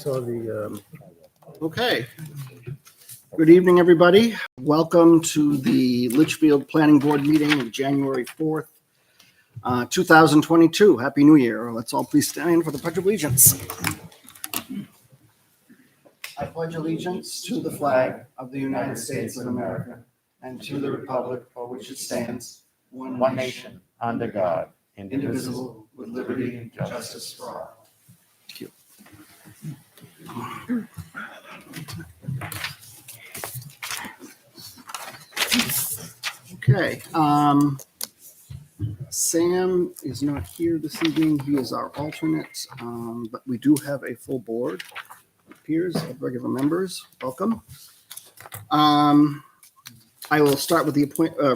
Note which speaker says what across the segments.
Speaker 1: saw the.
Speaker 2: Okay. Good evening, everybody. Welcome to the Litchfield Planning Board meeting of January 4th, 2022. Happy New Year. Let's all please stand for the Pledge of Allegiance. I pledge allegiance to the flag of the United States of America and to the republic for which it stands, one nation,
Speaker 3: under God,
Speaker 2: indivisible, with liberty and justice for all. Thank you. Okay. Sam is not here this evening. He is our alternate, but we do have a full board. It appears of regular members. Welcome. I will start with the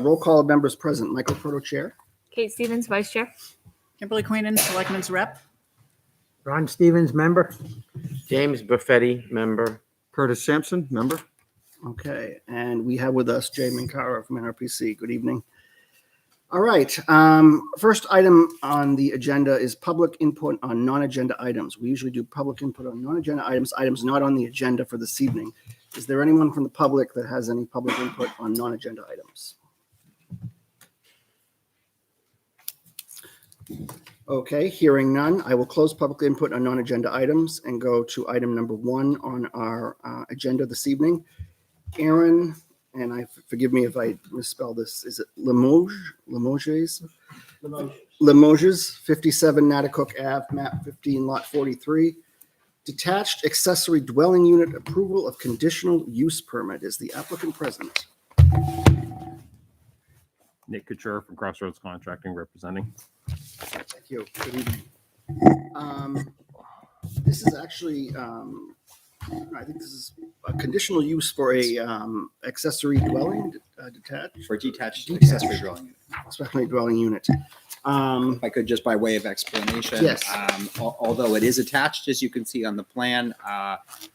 Speaker 2: roll call of members present. Michael Proto Chair.
Speaker 4: Kate Stevens, Vice Chair.
Speaker 5: Kimberly Queenan, Selectmen's Rep.
Speaker 1: Ron Stevens, member.
Speaker 3: James Buffetti, member.
Speaker 6: Curtis Sampson, member.
Speaker 2: Okay, and we have with us Jay Minkara from NRPC. Good evening. All right, first item on the agenda is public input on non-agenda items. We usually do public input on non-agenda items not on the agenda for this evening. Is there anyone from the public that has any public input on non-agenda items? Okay, hearing none, I will close public input on non-agenda items and go to item number 1 on our agenda this evening. Aaron, and forgive me if I misspell this, is it Limoges, 57 Natticook Ave, map 15, lot 43. Detached accessory dwelling unit approval of conditional use permit. Is the applicant present?
Speaker 7: Nick Couture from Crossroads Contracting representing.
Speaker 2: Thank you. Good evening. This is actually, I think this is a conditional use for a accessory dwelling, detached.
Speaker 8: For detached accessory dwelling unit.
Speaker 2: Accessory dwelling unit.
Speaker 8: If I could, just by way of explanation.
Speaker 2: Yes.
Speaker 8: Although it is attached, as you can see on the plan,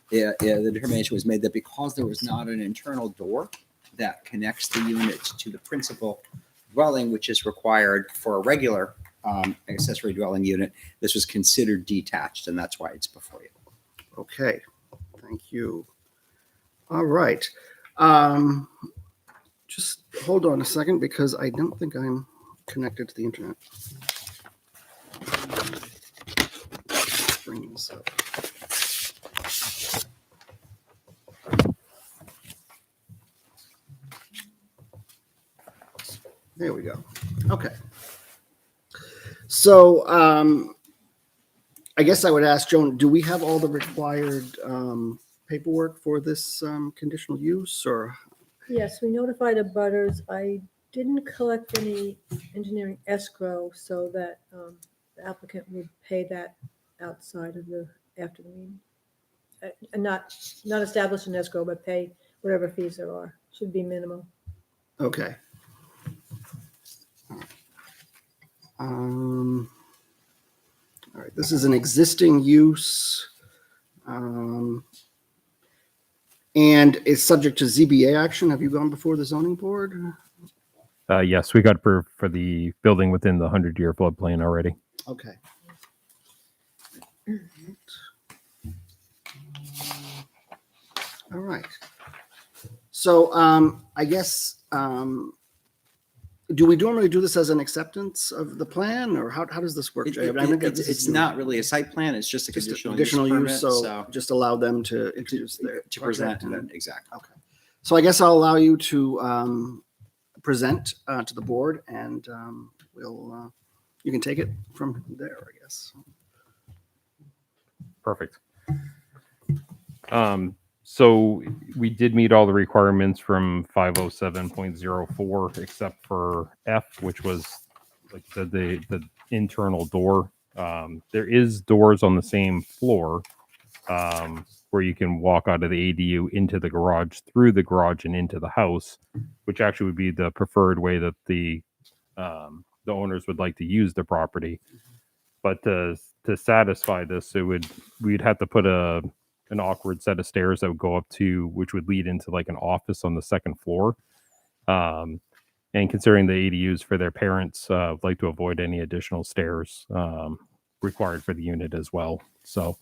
Speaker 8: the determination was made that because there was not an internal door that connects the unit to the principal dwelling, which is required for a regular accessory dwelling unit, this was considered detached, and that's why it's before you.
Speaker 2: Okay, thank you. All right. Just hold on a second because I don't think I'm connected to the internet. Bring this up. There we go. Okay. So I guess I would ask Joan, do we have all the required paperwork for this conditional use, or?
Speaker 9: Yes, we notified the butters. I didn't collect any engineering escrow so that the applicant would pay that outside of after the meeting. And not establish an escrow, but pay whatever fees there are. Should be minimal.
Speaker 2: Okay. All right, this is an existing use. And it's subject to ZBA action. Have you gone before the zoning board?
Speaker 7: Yes, we got approved for the building within the 100-year floodplain already.
Speaker 2: Okay. All right. So I guess, do we normally do this as an acceptance of the plan, or how does this work, Jay?
Speaker 8: It's not really a site plan, it's just a conditional use permit,
Speaker 2: so just allow them to introduce their
Speaker 8: to present
Speaker 2: project
Speaker 8: it. Exactly.
Speaker 2: Okay. So I guess I'll allow you to present to the board, and you can take it from there, I guess.
Speaker 7: Perfect. So we did meet all the requirements from 507.04, except for F, which was like the internal door. There is doors on the same floor where you can walk out of the ADU into the garage, through the garage and into the house, which actually would be the preferred way that the owners would like to use the property. But to satisfy this, we'd have to put an awkward set of stairs that would go up to, which would lead into like an office on the second floor. And considering the ADUs for their parents, would like to avoid any additional stairs required for the unit as well. So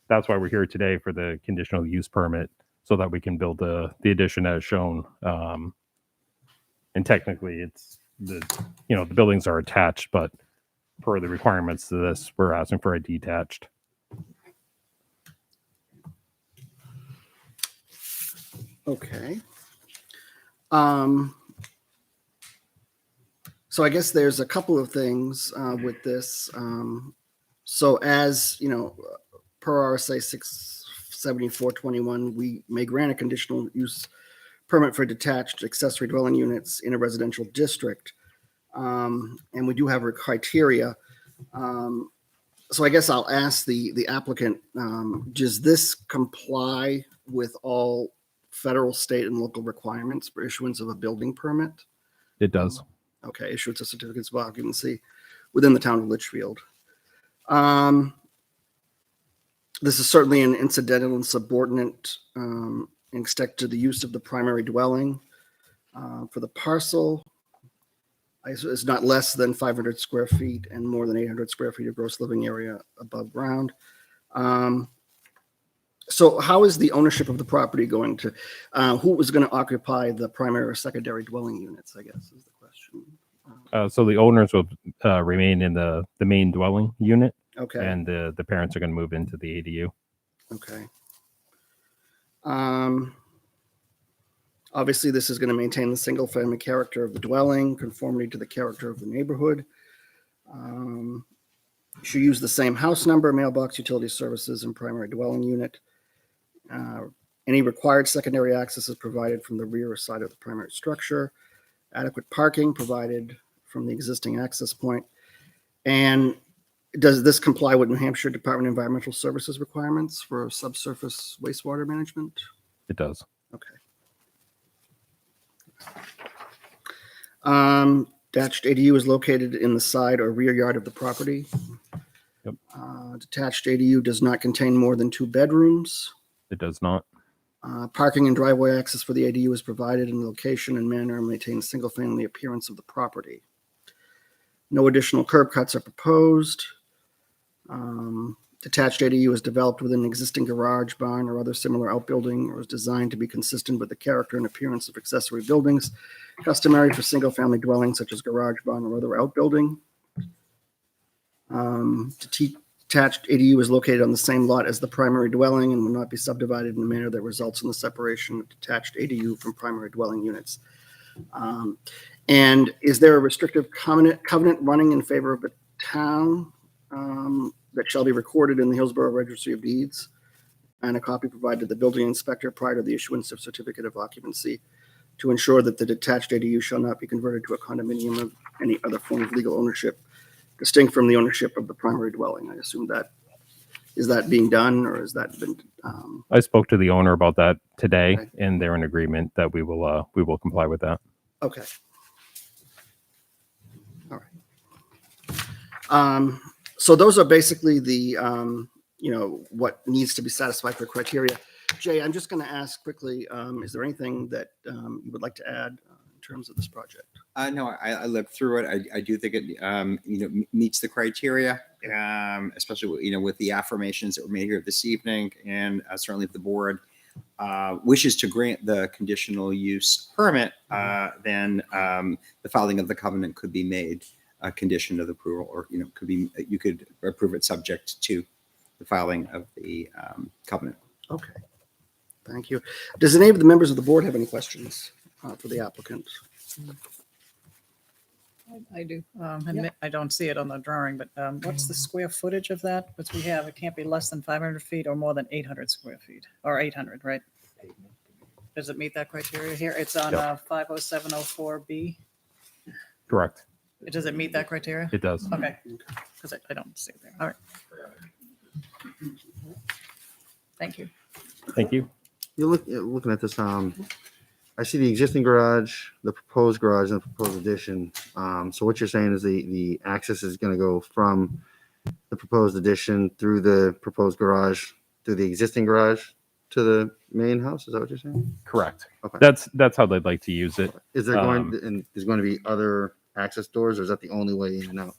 Speaker 7: that's why we're here today for the conditional use permit, so that we can build the addition as shown. And technically, it's the buildings are attached, but per the requirements to this, we're asking for a detached.
Speaker 2: Okay. So I guess there's a couple of things with this. So as you know, per RSA 67421, we may grant a conditional use permit for detached accessory dwelling units in a residential district. And we do have a criteria. So I guess I'll ask the applicant, does this comply with all federal, state, and local requirements for issuance of a building permit?
Speaker 7: It does.
Speaker 2: Okay, issuance of certificates of occupancy within the town of Litchfield. This is certainly an incidental and subordinate in respect to the use of the primary dwelling. For the parcel, is not less than 500 square feet and more than 800 square feet of gross living area above ground. So how is the ownership of the property going to, who is going to occupy the primary or secondary dwelling units, I guess is the question.
Speaker 7: So the owners will remain in the main dwelling unit,
Speaker 2: Okay,
Speaker 7: and the parents are going to move into the ADU.
Speaker 2: okay. Obviously, this is going to maintain the single-family character of the dwelling, conformity to the character of the neighborhood. Should use the same house number, mailbox, utility services, and primary dwelling unit. Any required secondary access is provided from the rear or side of the primary structure. Adequate parking provided from the existing access point. And does this comply with New Hampshire Department of Environmental Services requirements for subsurface wastewater management?
Speaker 7: It does.
Speaker 2: Okay. Detached ADU is located in the side or rear yard of the property.
Speaker 7: Yep.
Speaker 2: Detached ADU does not contain more than 2 bedrooms.
Speaker 7: It does not.
Speaker 2: Parking and driveway access for the ADU is provided in location and manner and maintains single-family appearance of the property. No additional curb cuts are proposed. Detached ADU is developed within an existing garage, barn, or other similar outbuilding, or is designed to be consistent with the character and appearance of accessory buildings customary for single-family dwellings such as garage, barn, or other outbuilding. Detached ADU is located on the same lot as the primary dwelling and will not be subdivided in a manner that results in the separation of detached ADU from primary dwelling units. And is there a restrictive covenant running in favor of the town that shall be recorded in the Hillsborough Registry of Deeds, and a copy provided to the building inspector prior to the issuance of certificate of occupancy to ensure that the detached ADU shall not be converted to a condominium or any other form of legal ownership distinct from the ownership of the primary dwelling? I assume that, is that being done, or has that been?
Speaker 7: I spoke to the owner about that today,
Speaker 2: Okay.
Speaker 7: and they're in agreement that we will comply with that.
Speaker 2: Okay. All right. So those are basically the, what needs to be satisfied for criteria. Jay, I'm just going to ask quickly, is there anything that you would like to add in terms of this project?
Speaker 8: No, I lived through it. I do think it, meets the criteria, especially, with the affirmations that were made here this evening. And certainly if the board wishes to grant the conditional use permit, then the filing of the covenant could be made a condition of approval, or, you could approve it subject to the filing of the covenant.
Speaker 2: Okay. Thank you. Does any of the members of the board have any questions for the applicant?
Speaker 5: I do. I don't see it on the drawing, but what's the square footage of that? Which we have, it can't be less than 500 feet or more than 800 square feet, or 800, right? Does it meet that criteria here? It's on 50704B.
Speaker 7: Correct.
Speaker 5: Does it meet that criteria?
Speaker 7: It does.
Speaker 5: Okay, because I don't see it there. All right. Thank you.
Speaker 7: Thank you.
Speaker 4: You're looking at this. I see the existing garage, the proposed garage, and the proposed addition. So what you're saying is the access is going to go from the proposed addition through the proposed garage, through the existing garage to the main house. Is that what you're saying?
Speaker 7: Correct.
Speaker 4: Okay.
Speaker 7: That's how they'd like to use it.
Speaker 4: Is there and there's going to be other access doors, or is that the only way in and out?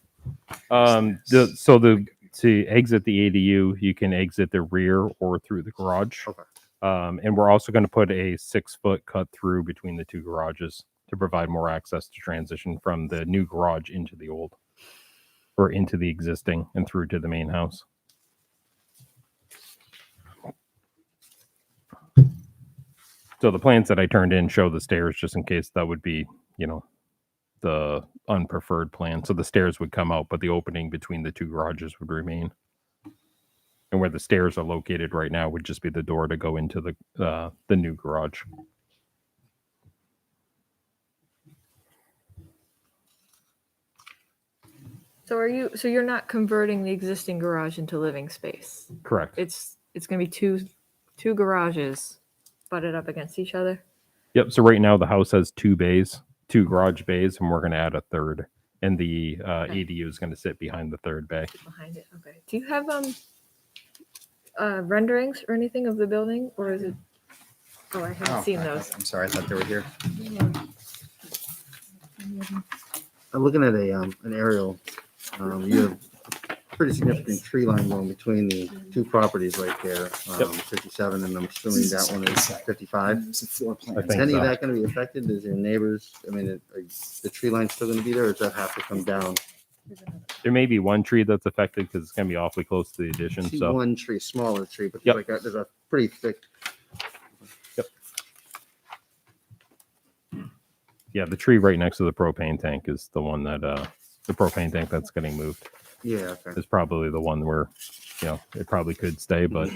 Speaker 7: to exit the ADU, you can exit the rear or through the garage.
Speaker 4: Okay.
Speaker 7: And we're also going to put a 6-foot cut through between the two garages to provide more access to transition from the new garage into the old, or into the existing and through to the main house. So the plans that I turned in show the stairs, just in case that would be, the unpreferred plan. So the stairs would come out, but the opening between the two garages would remain. And where the stairs are located right now would just be the door to go into the new garage.
Speaker 6: So you're not converting the existing garage into living space?
Speaker 7: Correct.
Speaker 6: It's going to be two garages butted up against each other?
Speaker 7: Yep. So right now the house has 2 bays, 2 garage bays, and we're going to add a third. And the ADU is going to sit behind the third bay.
Speaker 6: Behind it, okay. Do you have renderings or anything of the building, or is it? Oh, I haven't seen those.
Speaker 8: I'm sorry, I thought they were here.
Speaker 4: I'm looking at an aerial. You have pretty significant tree line going between the two properties right there. 57, and I'm assuming that one is 55.
Speaker 8: It's a floor plan.
Speaker 7: I
Speaker 4: Is
Speaker 7: think
Speaker 4: any
Speaker 7: so.
Speaker 4: of that going to be affected? Is your neighbors, I mean, are the tree line still going to be there, or does that have to come down?
Speaker 7: There may be one tree that's affected because it's going to be awfully close to the addition.
Speaker 4: I see
Speaker 7: So
Speaker 4: one tree, smaller tree, but
Speaker 7: Yep.
Speaker 4: there's a pretty thick.
Speaker 7: yeah, the tree right next to the propane tank is the one that the propane tank that's getting moved.
Speaker 4: Yeah, okay.
Speaker 7: Is probably the one where, it probably could stay, but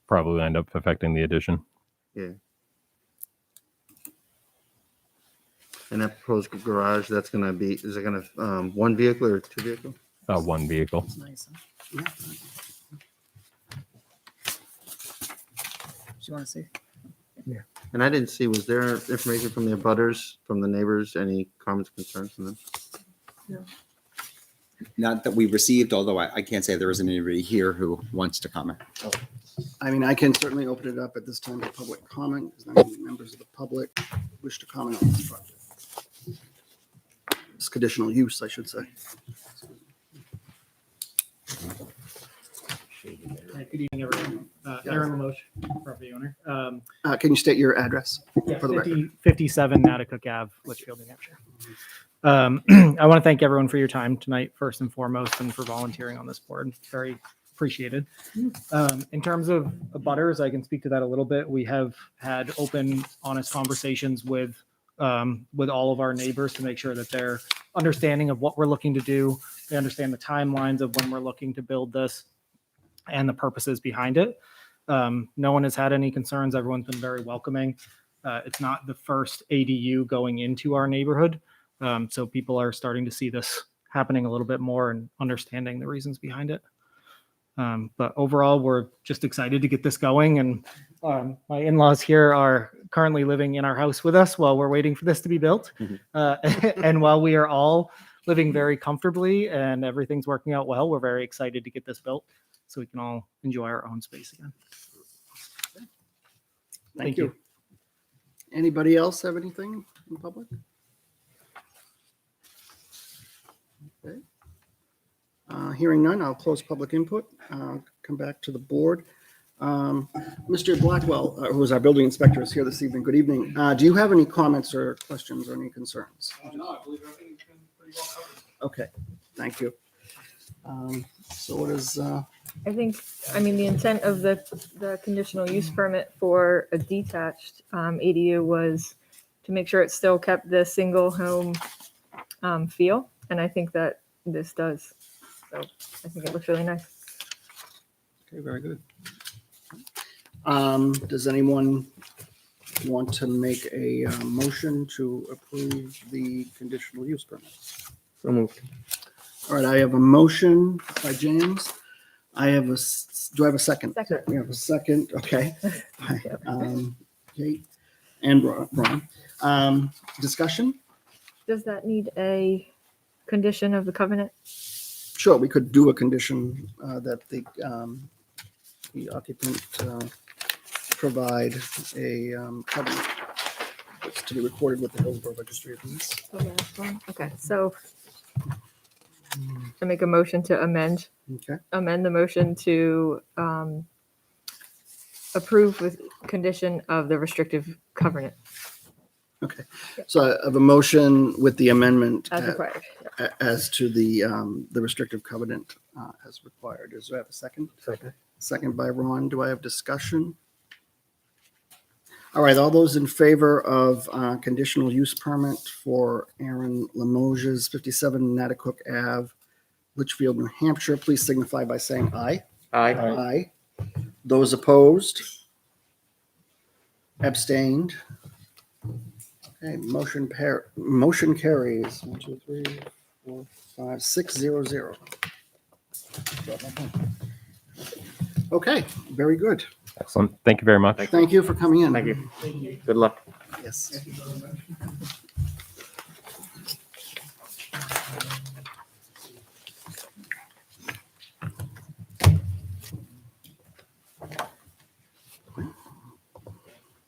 Speaker 7: probably end up affecting the addition.
Speaker 4: Yeah. And that proposed garage, that's going to be, is it going to, one vehicle or two vehicle?
Speaker 7: One vehicle.
Speaker 5: It's nice. Huh? Do you want to see?
Speaker 4: And I didn't see, was there information from the abutters, from the neighbors, any comments, concerns from them?
Speaker 8: Not that we received, although I can't say there isn't anybody here who wants to comment.
Speaker 2: I mean, I can certainly open it up at this time for public comment. Is there any members of the public wish to comment on this project? This conditional use, I should say.
Speaker 10: Hi, good evening, everyone. Aaron Lamoche, property owner.
Speaker 2: Can you state your address
Speaker 10: Yeah,
Speaker 2: for the record?
Speaker 10: 57 Natticook Ave, Litchfield, New Hampshire. I want to thank everyone for your time tonight, first and foremost, and for volunteering on this board. Very appreciated. In terms of abutters, I can speak to that a little bit. We have had open, honest conversations with all of our neighbors to make sure that they're understanding of what we're looking to do. They understand the timelines of when we're looking to build this and the purposes behind it. No one has had any concerns. Everyone's been very welcoming. It's not the first ADU going into our neighborhood. So people are starting to see this happening a little bit more and understanding the reasons behind it. But overall, we're just excited to get this going. And my in-laws here are currently living in our house with us while we're waiting for this to be built. And while we are all living very comfortably and everything's working out well, we're very excited to get this built so we can all enjoy our own space again.
Speaker 2: Thank you. Anybody else have anything in public? Okay. Hearing none, I'll close public input. Come back to the board. Mr. Blackwell, who is our building inspector, is here this evening. Good evening. Do you have any comments or questions or any concerns?
Speaker 11: No, I believe everything's been pretty well covered.
Speaker 2: Okay, thank you. So what is,
Speaker 6: I mean, the intent of the conditional use permit for a detached ADU was to make sure it still kept the single home feel. And I think that this does. So I think it looks really nice.
Speaker 2: okay, very good. Does anyone want to make a motion to approve the conditional use permit?
Speaker 3: So moved.
Speaker 2: All right, I have a motion by James. I have do I have a second?
Speaker 6: Second.
Speaker 2: We have a second, okay. Kate and Ron. Discussion?
Speaker 6: Does that need a condition of the covenant?
Speaker 2: Sure, we could do a condition that the occupant provide a covenant that's to be recorded with the Hillsborough Registry of Deeds.
Speaker 6: The last one? Okay, so I make a motion to amend
Speaker 2: Okay.
Speaker 6: the motion to approve with condition of the restrictive covenant
Speaker 2: Okay. So I have a motion with the amendment
Speaker 6: as required.
Speaker 2: as to the restrictive covenant as required. Does I have a second?
Speaker 1: Second.
Speaker 2: Second by Ron. Do I have discussion? All right, all those in favor of conditional use permit for Aaron Limoges, 57 Natticook Ave, Litchfield, New Hampshire, please signify by saying aye.
Speaker 3: Aye.
Speaker 2: Aye. Those opposed? Abstained? Okay, motion carries. 1, 2, 3, 4, 5, 6, 0, 0. Okay, very good.
Speaker 7: Excellent. Thank you very much.
Speaker 2: Thank you for coming in.
Speaker 3: Thank you. Good luck.
Speaker 2: Yes.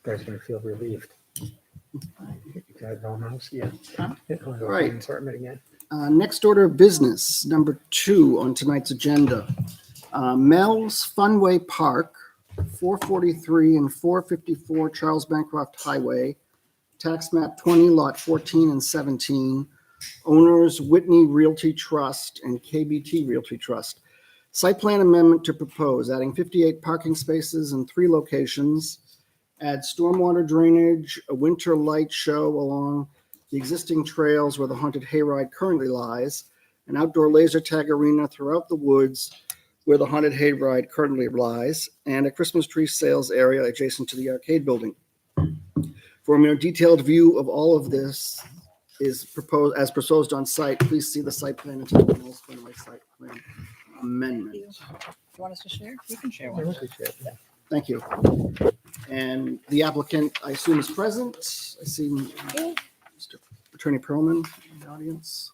Speaker 1: Guys gonna feel relieved. You guys own house? Yeah.
Speaker 2: Right.
Speaker 1: Apartment again.
Speaker 2: Next order of business, number 2 on tonight's agenda. Mel's Funway Park, 443 and 454 Charles Bancroft Highway, tax map 20, lot 14 and 17, owners Whitney Realty Trust and KBT Realty Trust. Site plan amendment to propose, adding 58 parking spaces in 3 locations, add stormwater drainage, a winter light show along the existing trails where the haunted hayride currently lies, an outdoor laser tag arena throughout the woods where the haunted hayride currently lies, and a Christmas tree sales area adjacent to the arcade building. For a more detailed view of all of this is proposed on site, please see the site plan and the Mills Funway site plan amendment.
Speaker 5: Do you want us to share? We can share one.
Speaker 2: Thank you. And the applicant, I assume, is present. I see Mr. Attorney Perlman in the audience.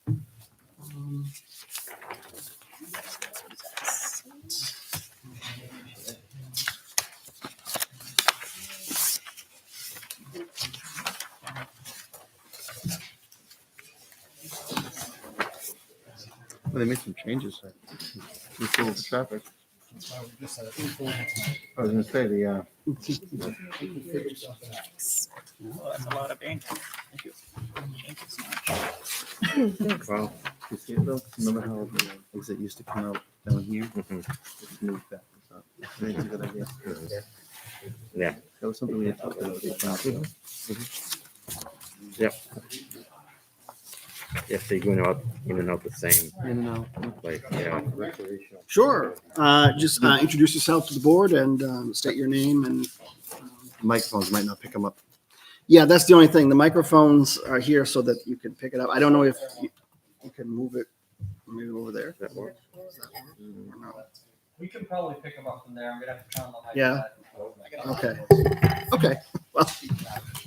Speaker 4: Well, they made some changes. Control the traffic. I was gonna say the,
Speaker 5: Oh, that's a lot of ink. Thank you. Ink is not-
Speaker 3: Well,
Speaker 4: you see it though? Remember how the exit used to come out down here?
Speaker 3: mhm.
Speaker 4: Just moved that. I think it's a good idea.
Speaker 3: Yeah.
Speaker 4: That was something we had talked about.
Speaker 3: Yep. If they're going out, in and out the same
Speaker 4: In and out.
Speaker 3: place, yeah.
Speaker 2: Sure. Just introduce yourself to the board and state your name and
Speaker 4: Microphones might not pick them up.
Speaker 2: yeah, that's the only thing. The microphones are here so that you can pick it up. I don't know if you can move it maybe over there.
Speaker 3: That works.
Speaker 2: Or not.
Speaker 11: We can probably pick them up from there. I'm gonna have to turn on the mic.
Speaker 2: Yeah. Okay. Okay. Well,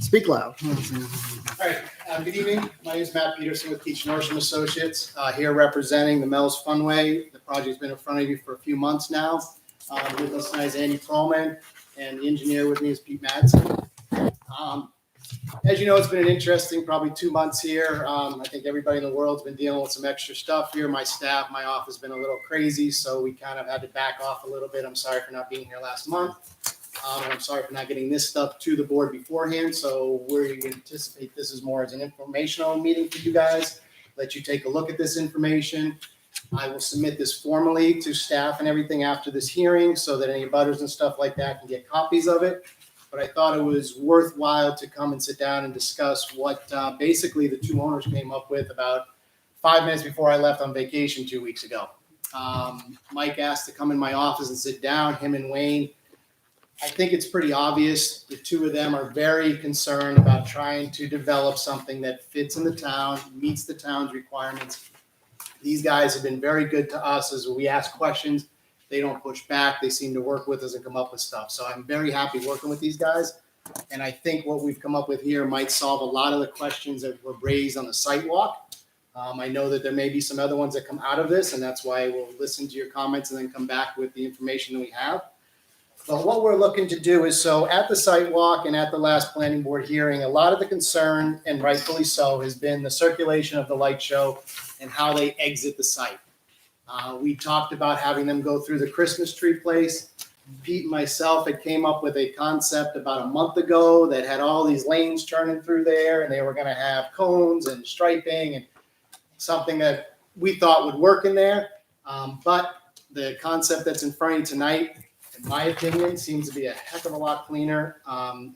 Speaker 2: speak loud.
Speaker 12: All right, good evening. My name is Matt Peterson with Keach Norsham Associates, here representing the Mel's Funway. The project's been in front of you for a few months now. With us tonight is Andy Perlman, and the engineer with me is Pete Madsen. As you know, it's been an interesting probably 2 months here. I think everybody in the world's been dealing with some extra stuff here. My staff, my office has been a little crazy, so we kind of had to back off a little bit. I'm sorry for not being here last month. And I'm sorry for not getting this stuff to the board beforehand. So we anticipate this is more as an informational meeting for you guys. Let you take a look at this information. I will submit this formally to staff and everything after this hearing so that any butters and stuff like that can get copies of it. But I thought it was worthwhile to come and sit down and discuss what basically the 2 owners came up with about 5 minutes before I left on vacation 2 weeks ago. Mike asked to come in my office and sit down, him and Wayne. I think it's pretty obvious the 2 of them are very concerned about trying to develop something that fits in the town, meets the town's requirements. These guys have been very good to us as we ask questions. They don't push back. They seem to work with us and come up with stuff. So I'm very happy working with these guys. And I think what we've come up with here might solve a lot of the questions that were raised on the site walk. I know that there may be some other ones that come out of this, and that's why we'll listen to your comments and then come back with the information that we have. But what we're looking to do is, so at the site walk and at the last planning board hearing, a lot of the concern, and rightfully so, has been the circulation of the light show and how they exit the site. We talked about having them go through the Christmas tree place. Pete and myself had came up with a concept about a month ago that had all these lanes turning through there, and they were going to have cones and striping and something that we thought would work in there. But the concept that's in front of you tonight, in my opinion, seems to be a heck of a lot cleaner.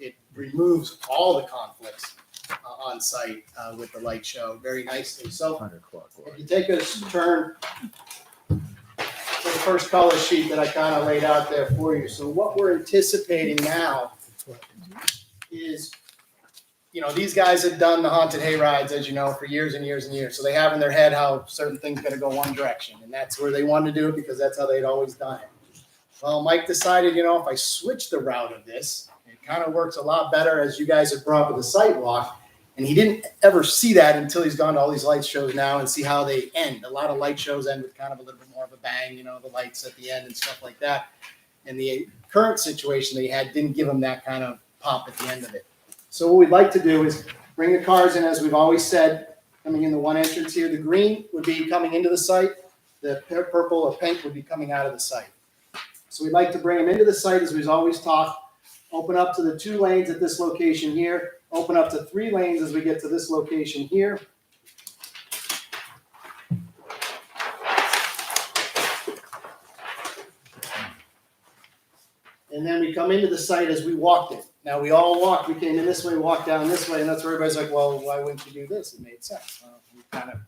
Speaker 12: It removes all the conflicts on site with the light show very nicely. So if you take a turn to the first color sheet that I kind of laid out there for you. So what we're anticipating now is, these guys have done the haunted hay rides, as you know, for years and years and years. So they have in their head how certain things got to go one direction. And that's where they wanted to do it because that's how they'd always done it. Well, Mike decided, if I switch the route of this, it kind of works a lot better, as you guys have brought up with the sidewalk. And he didn't ever see that until he's gone to all these light shows now and see how they end. A lot of light shows end with kind of a little bit more of a bang, the lights at the end and stuff like that. And the current situation they had didn't give him that kind of pop at the end of it. So what we'd like to do is bring the cars in, as we've always said, coming in the one entrance here. The green would be coming into the site. The purple or pink would be coming out of the site. So we'd like to bring them into the site, as we've always talked, open up to the 2 lanes at this location here, open up to 3 lanes as we get to this location here. And then we come into the site as we walked it. Now, we all walked, we came in this way, walked down this way, and that's where everybody's like, well, why wouldn't you do this? It made sense. Well, we kind of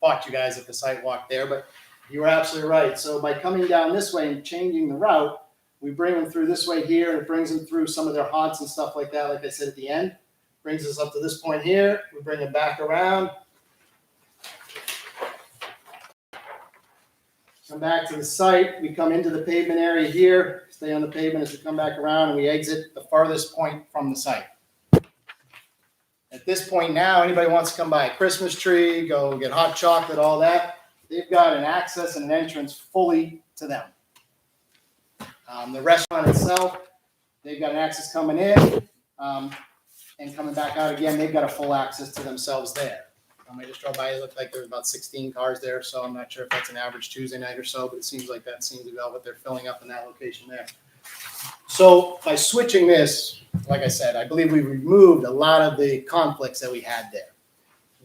Speaker 12: fought you guys at the site walk there, but you were absolutely right. So by coming down this way and changing the route, we bring them through this way here, and it brings them through some of their haunts and stuff like that, like I said at the end. Brings us up to this point here. We bring them back around. Come back to the site. We come into the pavement area here, stay on the pavement as we come back around, and we exit the farthest point from the site. At this point now, anybody wants to come by a Christmas tree, go get hot chocolate, all that, they've got an access and an entrance fully to them. The restaurant itself, they've got an access coming in and coming back out again. They've got a full access to themselves there. I just drove by, it looked like there was about 16 cars there, so I'm not sure if that's an average Tuesday night or so, but it seems like that seems to be what they're filling up in that location there. So by switching this, like I said, I believe we removed a lot of the conflicts that we had there.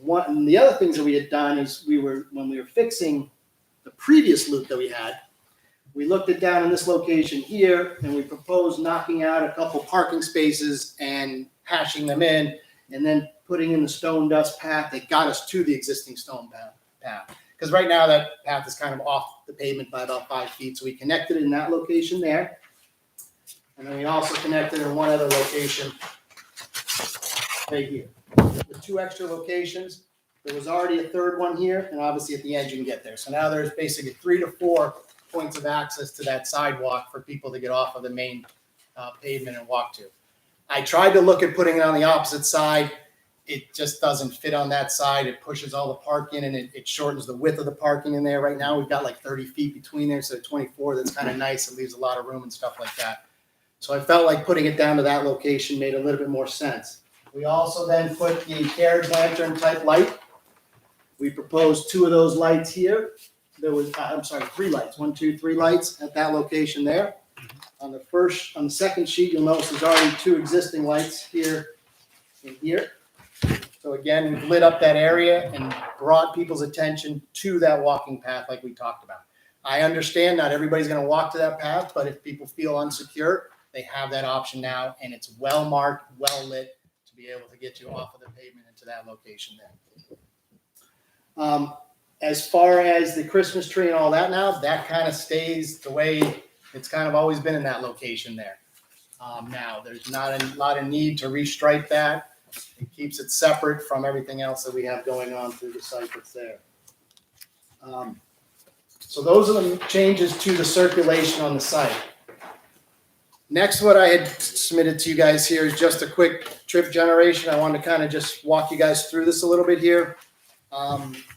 Speaker 12: One, the other things that we had done is when we were fixing the previous loop that we had, we looked at down in this location here, and we proposed knocking out a couple parking spaces and hashing them in, and then putting in the stone dust path that got us to the existing stone path. Because right now that path is kind of off the pavement by about 5 feet. So we connected it in that location there. And then we also connected in one other location right here. The 2 extra locations. There was already a third one here, and obviously at the end you can get there. So now there's basically 3 to 4 points of access to that sidewalk for people to get off of the main pavement and walk to. I tried to look at putting it on the opposite side. It just doesn't fit on that side. It pushes all the park in, and it shortens the width of the parking in there. Right now, we've got like 30 feet between there, so 24, that's kind of nice. It leaves a lot of room and stuff like that. So I felt like putting it down to that location made a little bit more sense. We also then put the carriage lantern type light. We proposed 2 of those lights here. There was, 3 lights, 1, 2, 3 lights at that location there. On the second sheet, you'll notice there's already 2 existing lights here and here. So again, we've lit up that area and brought people's attention to that walking path like we talked about. I understand not everybody's going to walk to that path, but if people feel unsecure, they have that option now, and it's well marked, well lit to be able to get you off of the pavement into that location there. As far as the Christmas tree and all that now, that kind of stays the way it's kind of always been in that location there. Now, there's not a lot of need to restripe that. It keeps it separate from everything else that we have going on through the site that's there. So those are the changes to the circulation on the site. Next, what I had submitted to you guys here is just a quick trip generation. I wanted to kind of just walk you guys through this a little bit here.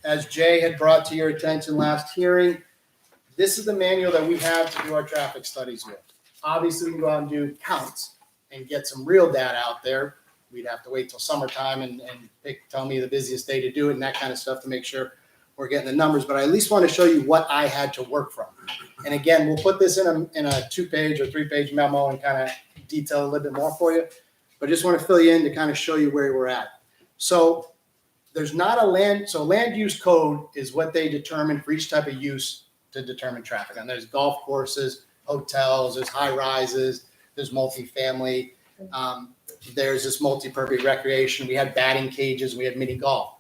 Speaker 12: As Jay had brought to your attention last hearing, this is the manual that we have to do our traffic studies with. Obviously, we can go out and do counts and get some real data out there. We'd have to wait till summertime and tell me the busiest day to do it and that kind of stuff to make sure we're getting the numbers. But I at least want to show you what I had to work from. And again, we'll put this in a 2-page or 3-page memo and kind of detail a little bit more for you. But just want to fill you in to kind of show you where we're at. So there's not a land use code is what they determine for each type of use to determine traffic. And there's golf courses, hotels, there's high rises, there's multifamily, there's this multi-purpose recreation. We had batting cages, we had mini golf.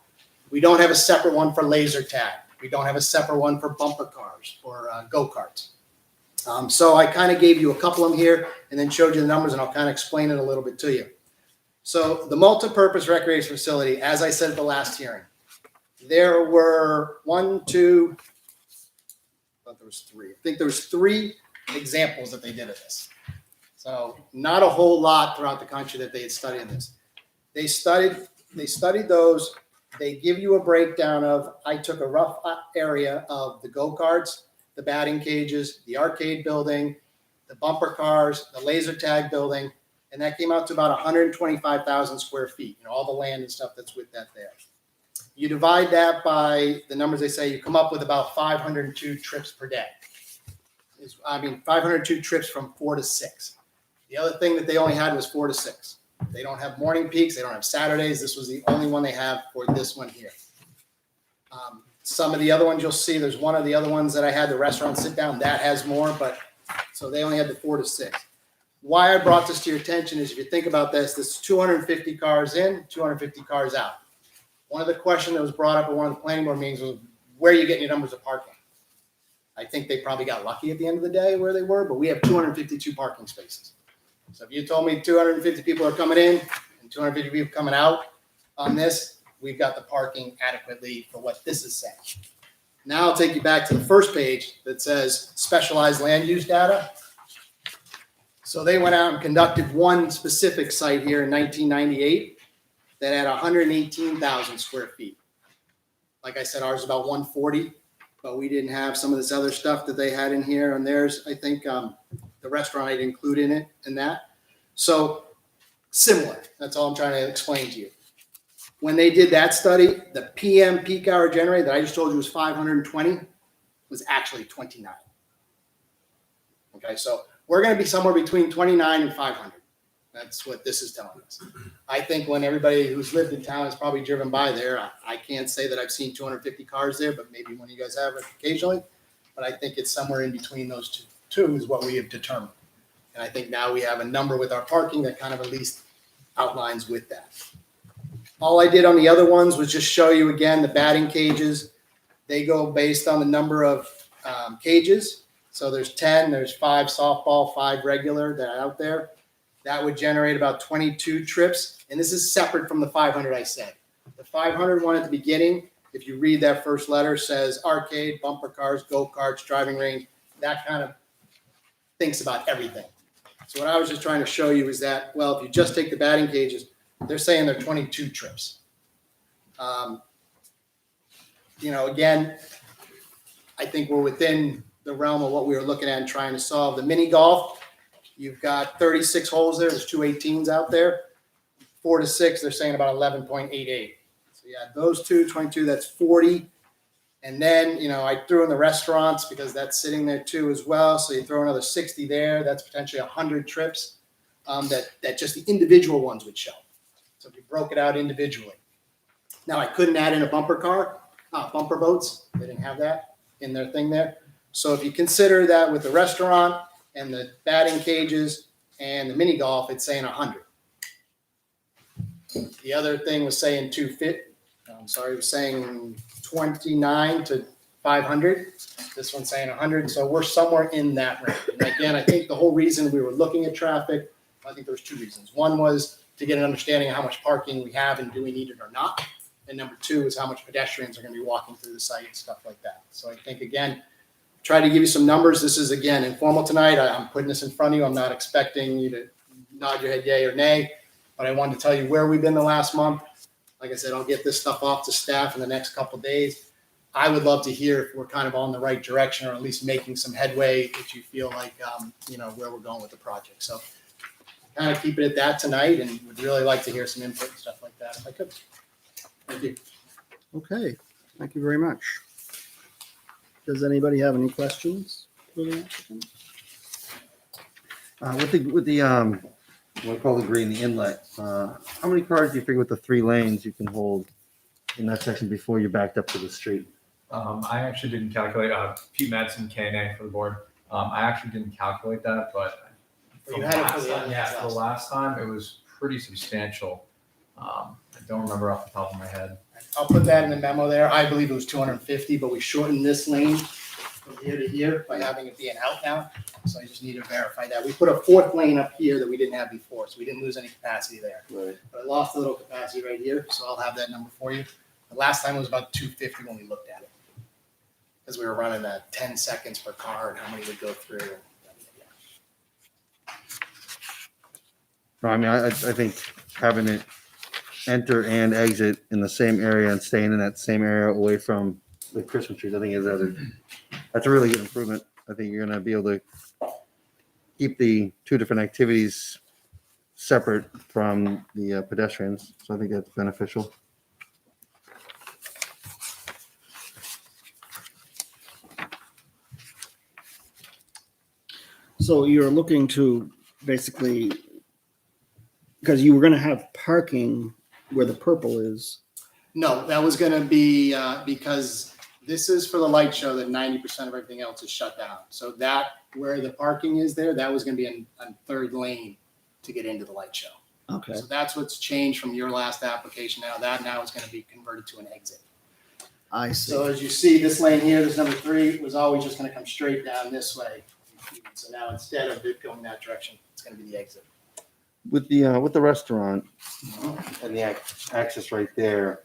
Speaker 12: We don't have a separate one for laser tag. We don't have a separate one for bumper cars or go-karts. So I kind of gave you a couple of them here and then showed you the numbers, and I'll kind of explain it a little bit to you. So the multi-purpose recreation facility, as I said at the last hearing, there were I think there was 3 examples that they did of this. So not a whole lot throughout the country that they had studied this. They studied those. They give you a breakdown of, I took a rough area of the go-karts, the batting cages, the arcade building, the bumper cars, the laser tag building, and that came out to about 125,000 square feet, all the land and stuff that's with that there. You divide that by the numbers they say, you come up with about 502 trips per day. 502 trips from 4 to 6. The other thing that they only had was 4 to 6. They don't have morning peaks. They don't have Saturdays. This was the only one they have for this one here. Some of the other ones you'll see, there's one of the other ones that I had the restaurant sit down. That has more, but so they only had the 4 to 6. Why I brought this to your attention is if you think about this is 250 cars in, 250 cars out. One of the questions that was brought up at one of the planning board meetings was, where are you getting your numbers of parking? I think they probably got lucky at the end of the day where they were, but we have 252 parking spaces. So if you told me 250 people are coming in and 250 people coming out on this, we've got the parking adequately for what this is saying. Now I'll take you back to the first page that says specialized land use data. So they went out and conducted one specific site here in 1998 that had 118,000 square feet. Like I said, ours is about 140, but we didn't have some of this other stuff that they had in here. And theirs, I think the restaurant I'd include in that. So similar, that's all I'm trying to explain to you. When they did that study, the PM peak hour generated that I just told you was 520 was actually 29. Okay, so we're going to be somewhere between 29 and 500. That's what this is telling us. I think when everybody who's lived in town is probably driven by there, I can't say that I've seen 250 cars there, but maybe one of you guys have it occasionally. But I think it's somewhere in between those two is what we have determined. And I think now we have a number with our parking that kind of at least outlines with that. All I did on the other ones was just show you again the batting cages. They go based on the number of cages. So there's 10, there's 5 softball, 5 regular that are out there. That would generate about 22 trips. And this is separate from the 500 I said. The 500 one at the beginning, if you read that first letter, says arcade, bumper cars, go-karts, driving range. That kind of thinks about everything. So what I was just trying to show you is that, well, if you just take the batting cages, they're saying they're 22 trips. Again, I think we're within the realm of what we were looking at and trying to solve. The mini golf, you've got 36 holes there. There's 2 18s out there. 4 to 6, they're saying about 11.88. So yeah, those 22, that's 40. And then, I threw in the restaurants because that's sitting there too as well. So you throw another 60 there. That's potentially 100 trips that just the individual ones would show. So if you broke it out individually. Now I couldn't add in a bumper boats. They didn't have that in their thing there. So if you consider that with the restaurant and the batting cages and the mini golf, it's saying 100. The other thing was saying 250. It was saying 29 to 500. This one's saying 100. So we're somewhere in that range. And again, I think the whole reason we were looking at traffic, I think there's 2 reasons. One was to get an understanding of how much parking we have and do we need it or not. And number 2 is how much pedestrians are going to be walking through the site and stuff like that. So I think, again, try to give you some numbers. This is, again, informal tonight. I'm putting this in front of you. I'm not expecting you to nod your head yay or nay, but I wanted to tell you where we've been the last month. Like I said, I'll get this stuff off to staff in the next couple of days. I would love to hear if we're kind of on the right direction, or at least making some headway, if you feel like, where we're going with the project. So kind of keep it at that tonight, and would really like to hear some input and stuff like that if I could. Thank you.
Speaker 2: Okay, thank you very much. Does anybody have any questions for the applicant?
Speaker 4: With the what I call the green, the inlet, how many cars do you figure with the 3 lanes you can hold in that section before you're backed up to the street?
Speaker 11: I actually didn't calculate, Pete Madsen, KNA for the board. I actually didn't calculate that, but
Speaker 12: You had it for the end,
Speaker 11: yeah, for the last time, it was pretty substantial. I don't remember off the top of my head.
Speaker 12: I'll put that in the memo there. I believe it was 250, but we shortened this lane from here to here by having it be an out now. So I just need to verify that. We put a 4th lane up here that we didn't have before, so we didn't lose any capacity there.
Speaker 4: Right.
Speaker 12: But I lost a little capacity right here, so I'll have that number for you. The last time it was about 250 when we looked at it. Because we were running that 10 seconds per car and how many would go through.
Speaker 4: No, I mean, I think having it enter and exit in the same area and staying in that same area away from the Christmas trees, I think that's a really good improvement. I think you're gonna be able to keep the 2 different activities separate from the pedestrians. So I think that's beneficial.
Speaker 2: So you're looking to basically, because you were going to have parking where the purple is.
Speaker 12: No, that was gonna be, because this is for the light show that 90% of everything else is shut down. So that, where the parking is there, that was gonna be a 3rd lane to get into the light show.
Speaker 2: Okay.
Speaker 12: So that's what's changed from your last application now. That now is gonna be converted to an exit.
Speaker 2: I see.
Speaker 12: So as you see, this lane here, this number 3, was always just gonna come straight down this way. So now instead of it going that direction, it's gonna be the exit.
Speaker 4: With the restaurant and the access right there,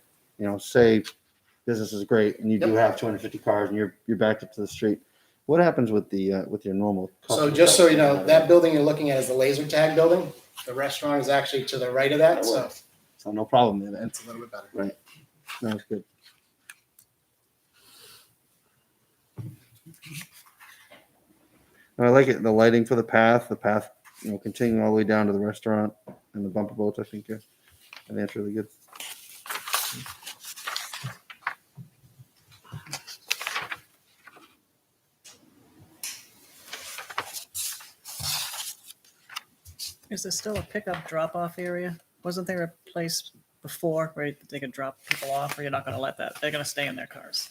Speaker 4: say business is great and you do have 250 cars and you're backed up to the street. What happens with your normal?
Speaker 12: So
Speaker 4: customer
Speaker 12: just so you know,
Speaker 4: traffic?
Speaker 12: that building you're looking at is the laser tag building. The restaurant is actually to the right of that, so
Speaker 4: So no problem there then.
Speaker 12: it's a little bit better.
Speaker 4: Right. No, that's good. I like it. The lighting for the path, continuing all the way down to the restaurant and the bumper boats. I think that's really good.
Speaker 5: Is there still a pickup drop-off area? Wasn't there a place before where they could drop people off, or you're not gonna let that? They're gonna stay in their cars?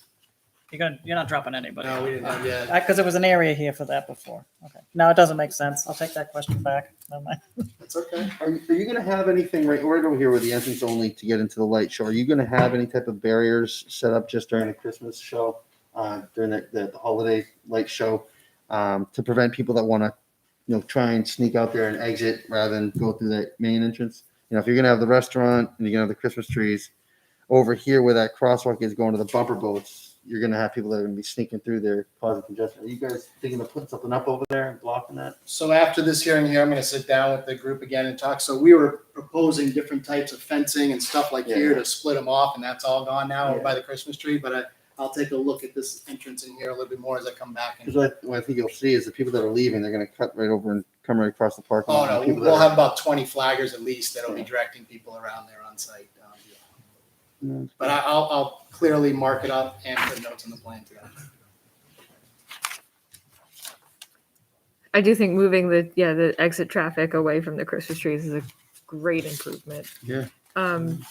Speaker 5: You're not dropping anybody
Speaker 12: No,
Speaker 5: off?
Speaker 12: we didn't have yet.
Speaker 5: Because there was an area here for that before. Okay. No, it doesn't make sense. I'll take that question back. Never mind.
Speaker 12: That's okay.
Speaker 4: Are you going to have anything right over here with the entrance only to get into the light show? Are you going to have any type of barriers set up just during the Christmas show, during the holiday light show, to prevent people that want to, try and sneak out there and exit rather than go through that main entrance? If you're going to have the restaurant and you're going to have the Christmas trees over here where that crosswalk is going to the bumper boats, you're going to have people that are going to be sneaking through there causing congestion. Are you guys thinking of putting something up over there and blocking that?
Speaker 12: So after this hearing here, I'm going to sit down with the group again and talk. So we were proposing different types of fencing and stuff like here to split them off, and that's all gone now by the Christmas tree. But I'll take a look at this entrance in here a little bit more as I come back.
Speaker 4: Because what I think you'll see is the people that are leaving, they're going to cut right over and come right across the parking
Speaker 12: Oh
Speaker 4: lot.
Speaker 12: no,
Speaker 4: People
Speaker 12: we'll
Speaker 4: that
Speaker 12: have about 20 flaggers at least that'll be directing people around there on site. But I'll clearly mark it up and put notes in the plan today.
Speaker 6: I do think moving the exit traffic away from the Christmas trees is a great improvement.
Speaker 4: Yeah.
Speaker 6: And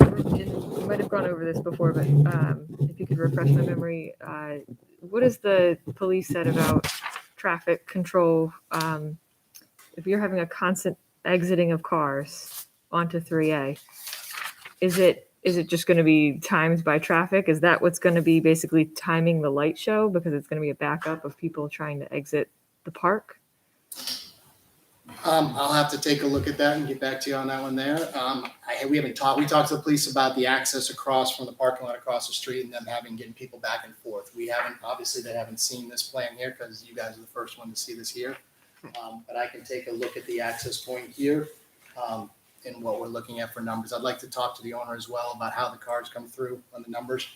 Speaker 6: we might have gone over this before, but if you could refresh my memory, what has the police said about traffic control? If you're having a constant exiting of cars onto 3A, is it just going to be timed by traffic? Is that what's going to be basically timing the light show, because it's going to be a backup of people trying to exit the park?
Speaker 12: I'll have to take a look at that and get back to you on that one there. We haven't talked. We talked to the police about the access across from the parking lot across the street and them getting people back and forth. We haven't, obviously, they haven't seen this plan here because you guys are the first one to see this here. But I can take a look at the access point here and what we're looking at for numbers. I'd like to talk to the owner as well about how the cars come through on the numbers.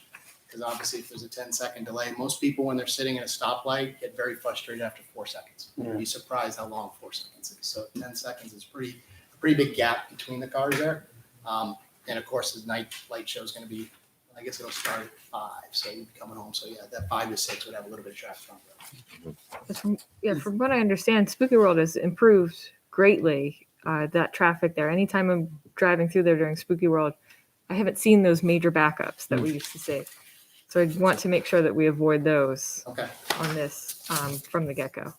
Speaker 12: because obviously if there's a 10-second delay, most people when they're sitting in a stoplight get very frustrated after 4 seconds. You'd be surprised how long 4 seconds is. So 10 seconds is a pretty big gap between the cars there. And of course, the night light show is going to be, I guess it'll start at 5, so you'd be coming home. So yeah, that 5 to 6 would have a little bit of traffic on it.
Speaker 6: From what I understand, Spooky World has improved greatly, that traffic there. Anytime I'm driving through there during Spooky World, I haven't seen those major backups that we used to see. So I want to make sure that we avoid those
Speaker 12: Okay.
Speaker 6: on this from the get-go.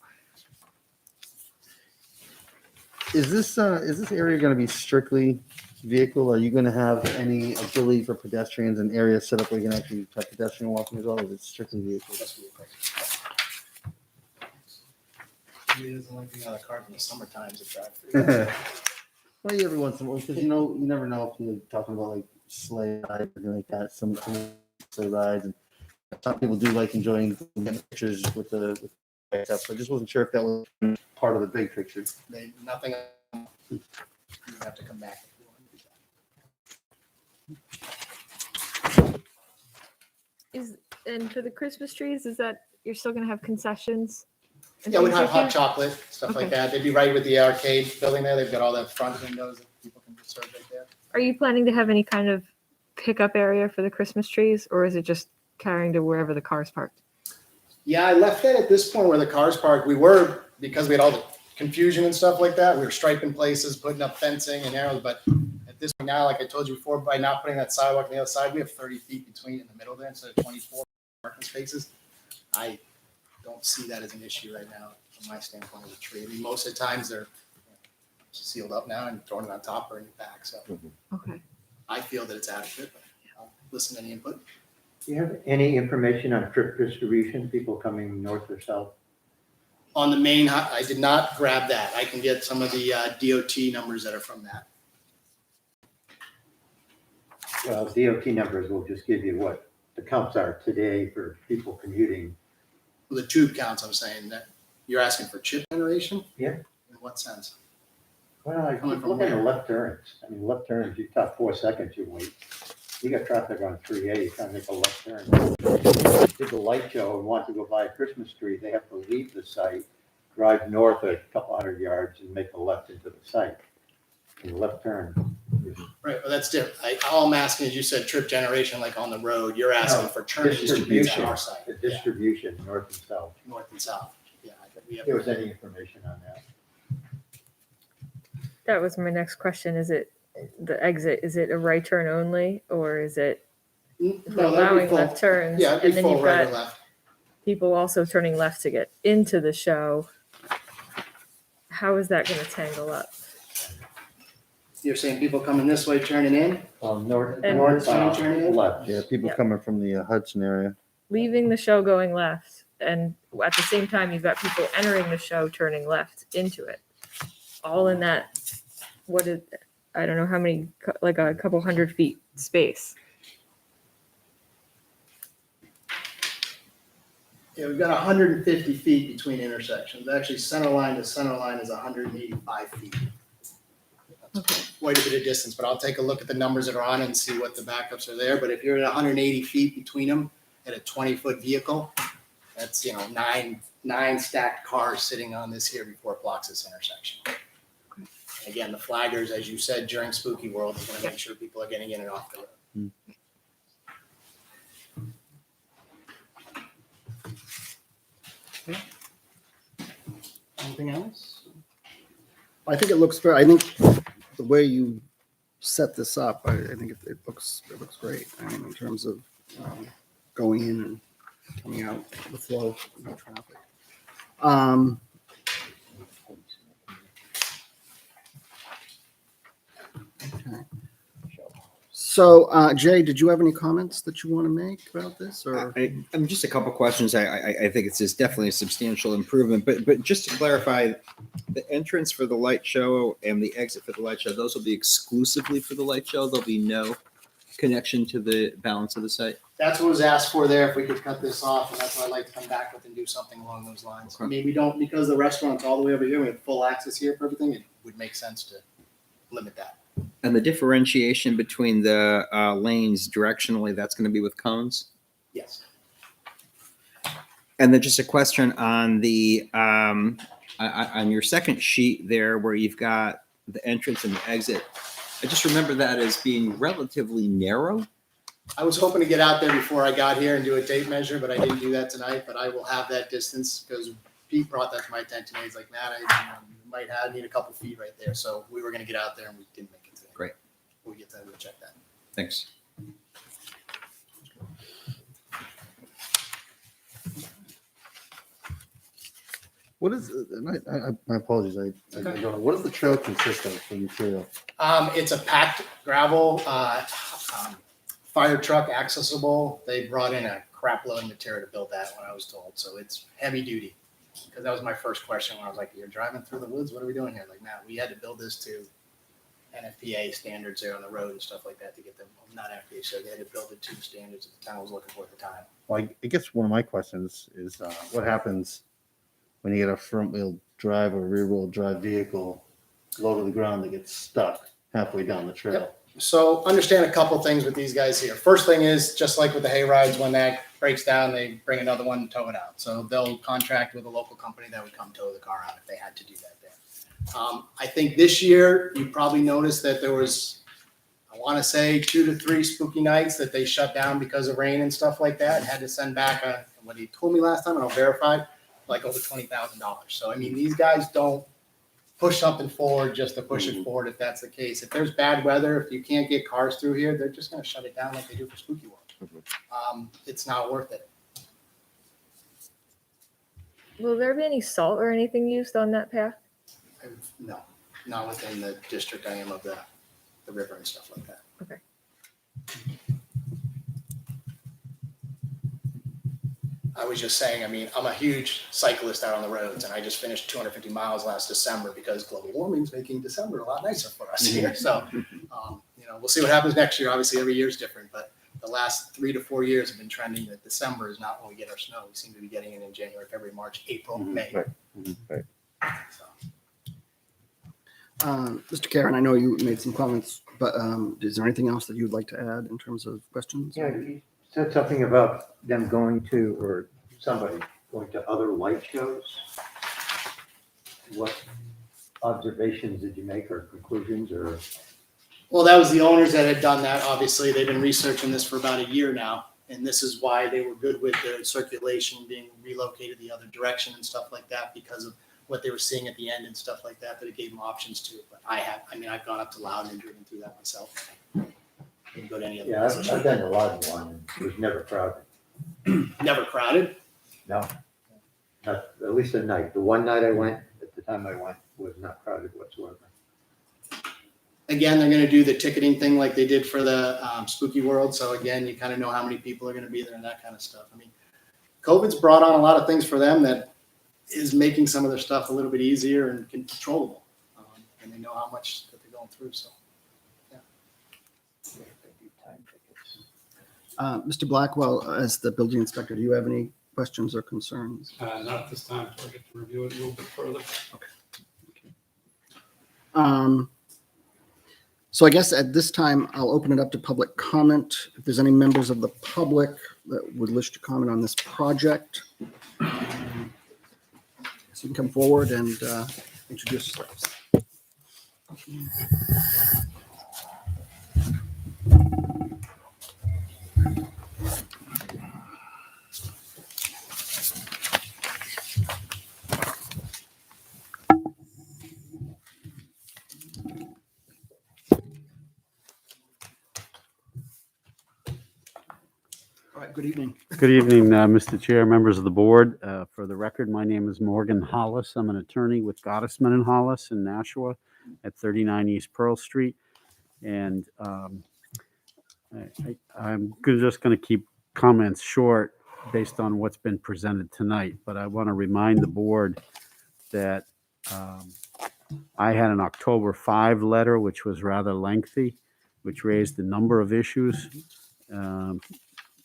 Speaker 4: Is this area going to be strictly vehicle? Are you going to have any ability for pedestrians and areas set up where you can actually have pedestrian walking as well? Or is it strictly vehicle?
Speaker 12: He doesn't like being on the cars in the summer times to drive through.
Speaker 4: Well, every once in a while, because you never know if you're talking about like sleigh rides or anything like that. Some cool sleigh rides, and some people do like enjoying getting pictures with the stuff. So I just wasn't sure if that was part of the big picture.
Speaker 12: Nothing. You have to come back.
Speaker 6: And for the Christmas trees, is that you're still going to have concessions? and
Speaker 12: Yeah, we'd
Speaker 6: things
Speaker 12: have
Speaker 6: like
Speaker 12: hot
Speaker 6: that?
Speaker 12: chocolate, stuff like
Speaker 6: Okay.
Speaker 12: that. They'd be right with the arcade building there. They've got all that front windows that people can serve right there.
Speaker 6: Are you planning to have any kind of pickup area for the Christmas trees, or is it just carrying to wherever the car's parked?
Speaker 12: Yeah, I left that at this point where the cars parked. We were, because we had all the confusion and stuff like that, we were striping places, putting up fencing and arrows, but at this point now, like I told you before, by not putting that sidewalk on the other side, we have 30 feet between in the middle there instead of 24 parking spaces. I don't see that as an issue right now from my standpoint of the tree. I mean, most of the times they're sealed up now and throwing it on top or in the back, so
Speaker 6: Okay.
Speaker 12: I feel that it's adequate, but I'll listen to any input.
Speaker 13: Do you have any information on trip distribution, people coming north or south?
Speaker 12: On the main, I did not grab that. I can get some of the DOT numbers that are from that.
Speaker 13: Well, DOT numbers will just give you what the counts are today for people commuting.
Speaker 12: The tube counts, I'm saying that you're asking for chip generation?
Speaker 13: Yeah.
Speaker 12: In what sense?
Speaker 13: Well, I
Speaker 12: Coming
Speaker 13: keep
Speaker 12: from
Speaker 13: looking at
Speaker 12: where?
Speaker 13: left turns. I mean, left turns, you talk 4 seconds, you wait. You got traffic on 3A, you trying to make a left turn. Did the light show and want to go buy a Christmas tree, they have to leave the site, drive north a couple hundred yards and make a left into the site. And left turn.
Speaker 12: Right, well, that's different. All I'm asking is you said trip generation, like on the road, you're asking for turn distribution at our site.
Speaker 13: The
Speaker 12: Yeah,
Speaker 13: distribution, north and south.
Speaker 12: north and south. Yeah, we
Speaker 13: If there was
Speaker 12: have,
Speaker 13: any information on that.
Speaker 6: That was my next question. Is it the exit? Is it a right turn only, or is it
Speaker 12: no,
Speaker 6: if they're
Speaker 12: that'd be
Speaker 6: allowing
Speaker 12: full.
Speaker 6: left turns?
Speaker 12: Yeah, it'd be
Speaker 6: and then
Speaker 12: full
Speaker 6: you've
Speaker 12: right or
Speaker 6: got
Speaker 12: left.
Speaker 6: people also turning left to get into the show. How is that going to tangle up?
Speaker 12: You're saying people coming this way turning in?
Speaker 13: North,
Speaker 6: And-
Speaker 13: north,
Speaker 12: Turn
Speaker 13: south,
Speaker 12: in?
Speaker 13: left.
Speaker 4: Yeah, people
Speaker 6: Yeah.
Speaker 4: coming from the Hudson area.
Speaker 6: Leaving the show going left, and at the same time, you've got people entering the show turning left into it. All in that, what is, I don't know how many, like a couple 100 feet space.
Speaker 12: Yeah, we've got 150 feet between intersections. Actually, center line to center line is 185 feet. That's quite a bit of distance, but I'll take a look at the numbers that are on it and see what the backups are there. But if you're at 180 feet between them at a 20-foot vehicle, that's, nine stacked cars sitting on this here before it blocks this intersection. And again, the flaggers, as you said, during Spooky World, is gonna make sure people are getting in and off the road. Anything else?
Speaker 2: I think it looks fair. I think the way you set this up, I think it looks great. I mean, in terms of going in and coming out, the flow, no traffic. Okay. So, Jay, did you have any comments that you want to make about this, or?
Speaker 8: Just a couple questions. I think it's just definitely a substantial improvement, but just to clarify, the entrance for the light show and the exit for the light show, those will be exclusively for the light show. There'll be no connection to the balance of the site.
Speaker 12: That's what was asked for there, if we could cut this off, and that's what I'd like to come back with and do something along those lines. I mean, we don't, because the restaurant's all the way over here, we have full access here for everything, it would make sense to limit that.
Speaker 8: And the differentiation between the lanes directionally, that's going to be with cones?
Speaker 12: Yes.
Speaker 8: And then just a question on the on your second sheet there, where you've got the entrance and the exit. I just remember that as being relatively narrow.
Speaker 12: I was hoping to get out there before I got here and do a tape measure, but I didn't do that tonight. But I will have that distance because Pete brought that to my attention. He's like, Matt, I need a couple feet right there. So we were going to get out there and we didn't make it today.
Speaker 8: Great.
Speaker 12: We'll get that. We'll check that.
Speaker 8: Thanks.
Speaker 4: What is, my apologies, I don't know, what does the trail consist of for material?
Speaker 12: It's a packed gravel, fire truck accessible. They brought in a crap load of material to build that when I was told. So it's heavy duty. Because that was my first question when I was like, you're driving through the woods? What are we doing here? Like, Matt, we had to build this to NFPA standards there on the road and stuff like that to get them, not NFPA, so they had to build it to the standards that the town was looking for at the time.
Speaker 4: Well, I guess one of my questions is what happens when you get a front wheel drive or rear wheel drive vehicle low to the ground that gets stuck halfway down the trail?
Speaker 12: Yep. So understand a couple things with these guys here. First thing is, just like with the hay rides, when that breaks down, they bring another one and tow it out. So they'll contract with a local company that would come tow the car out if they had to do that there. I think this year you probably noticed that there was, I want to say 2 to 3 spooky nights that they shut down because of rain and stuff like that. Had to send back what he told me last time, and I'll verify, like over $20,000. So I mean, these guys don't push something forward just to push it forward if that's the case. If there's bad weather, if you can't get cars through here, they're just going to shut it down like they do for Spooky World. It's not worth it.
Speaker 6: Will there be any salt or anything used on that path?
Speaker 12: No, not within the district I am of the river and stuff like that.
Speaker 6: Okay.
Speaker 12: I was just saying, I mean, I'm a huge cyclist out on the roads, and I just finished 250 miles last December because global warming's making December a lot nicer for us here. So, we'll see what happens next year. Obviously, every year is different, but the last 3 to 4 years have been trending that December is not when we get our snow. We seem to be getting it in January, February, March, April, May.
Speaker 4: Right.
Speaker 12: So.
Speaker 2: Mr. Karen, I know you made some comments, but is there anything else that you'd like to add in terms of questions?
Speaker 13: Yeah, you said something about them going to, or somebody going to other light shows. What observations did you make, or conclusions, or?
Speaker 12: Well, that was the owners that had done that. Obviously, they've been researching this for about a year now, and this is why they were good with their circulation being relocated the other direction and stuff like that, because of what they were seeing at the end and stuff like that, that it gave them options to. But I've gone up to Loudon and driven through that myself. Didn't go to any other
Speaker 13: Yeah,
Speaker 12: places.
Speaker 13: I've done a lot of one, and it was never crowded.
Speaker 12: Never crowded.
Speaker 13: No, not, at least at night. The one night I went, at the time I went, was not crowded whatsoever.
Speaker 12: Again, they're going to do the ticketing thing like they did for the Spooky World. So again, you kind of know how many people are going to be there and that kind of stuff. I mean, COVID's brought on a lot of things for them that is making some of their stuff a little bit easier and controllable. And they know how much that they're going through. So, yeah.
Speaker 2: Mr. Blackwell, as the building inspector, do you have any questions or concerns?
Speaker 14: Not at this time, so I get to review it a little bit further.
Speaker 2: So I guess at this time, I'll open it up to public comment. If there's any members of the public that would wish to comment on this project, so you can come forward and introduce yourselves. All right, good evening.
Speaker 15: Good evening, Mr. Chair, members of the board. For the record, my name is Morgan Hollis. I'm an attorney with Gottesman and Hollis in Nashua at 39 East Pearl Street. And I'm just going to keep comments short based on what's been presented tonight. But I want to remind the board that I had an October 5 letter, which was rather lengthy, which raised a number of issues.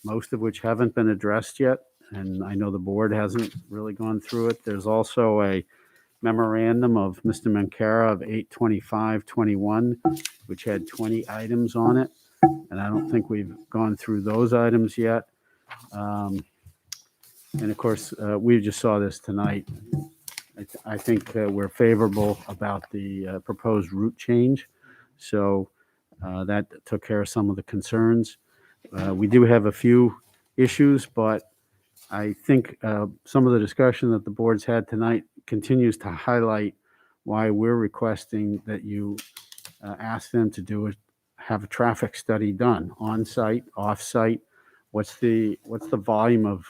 Speaker 15: Most of which haven't been addressed yet, and I know the board hasn't really gone through it. There's also a memorandum of Mr. Mancara of 8/25/21, which had 20 items on it, and I don't think we've gone through those items yet. And of course, we just saw this tonight. I think we're favorable about the proposed route change. So that took care of some of the concerns. We do have a few issues, but I think some of the discussion that the board's had tonight continues to highlight why we're requesting that you ask them to have a traffic study done on site, off site. What's the volume of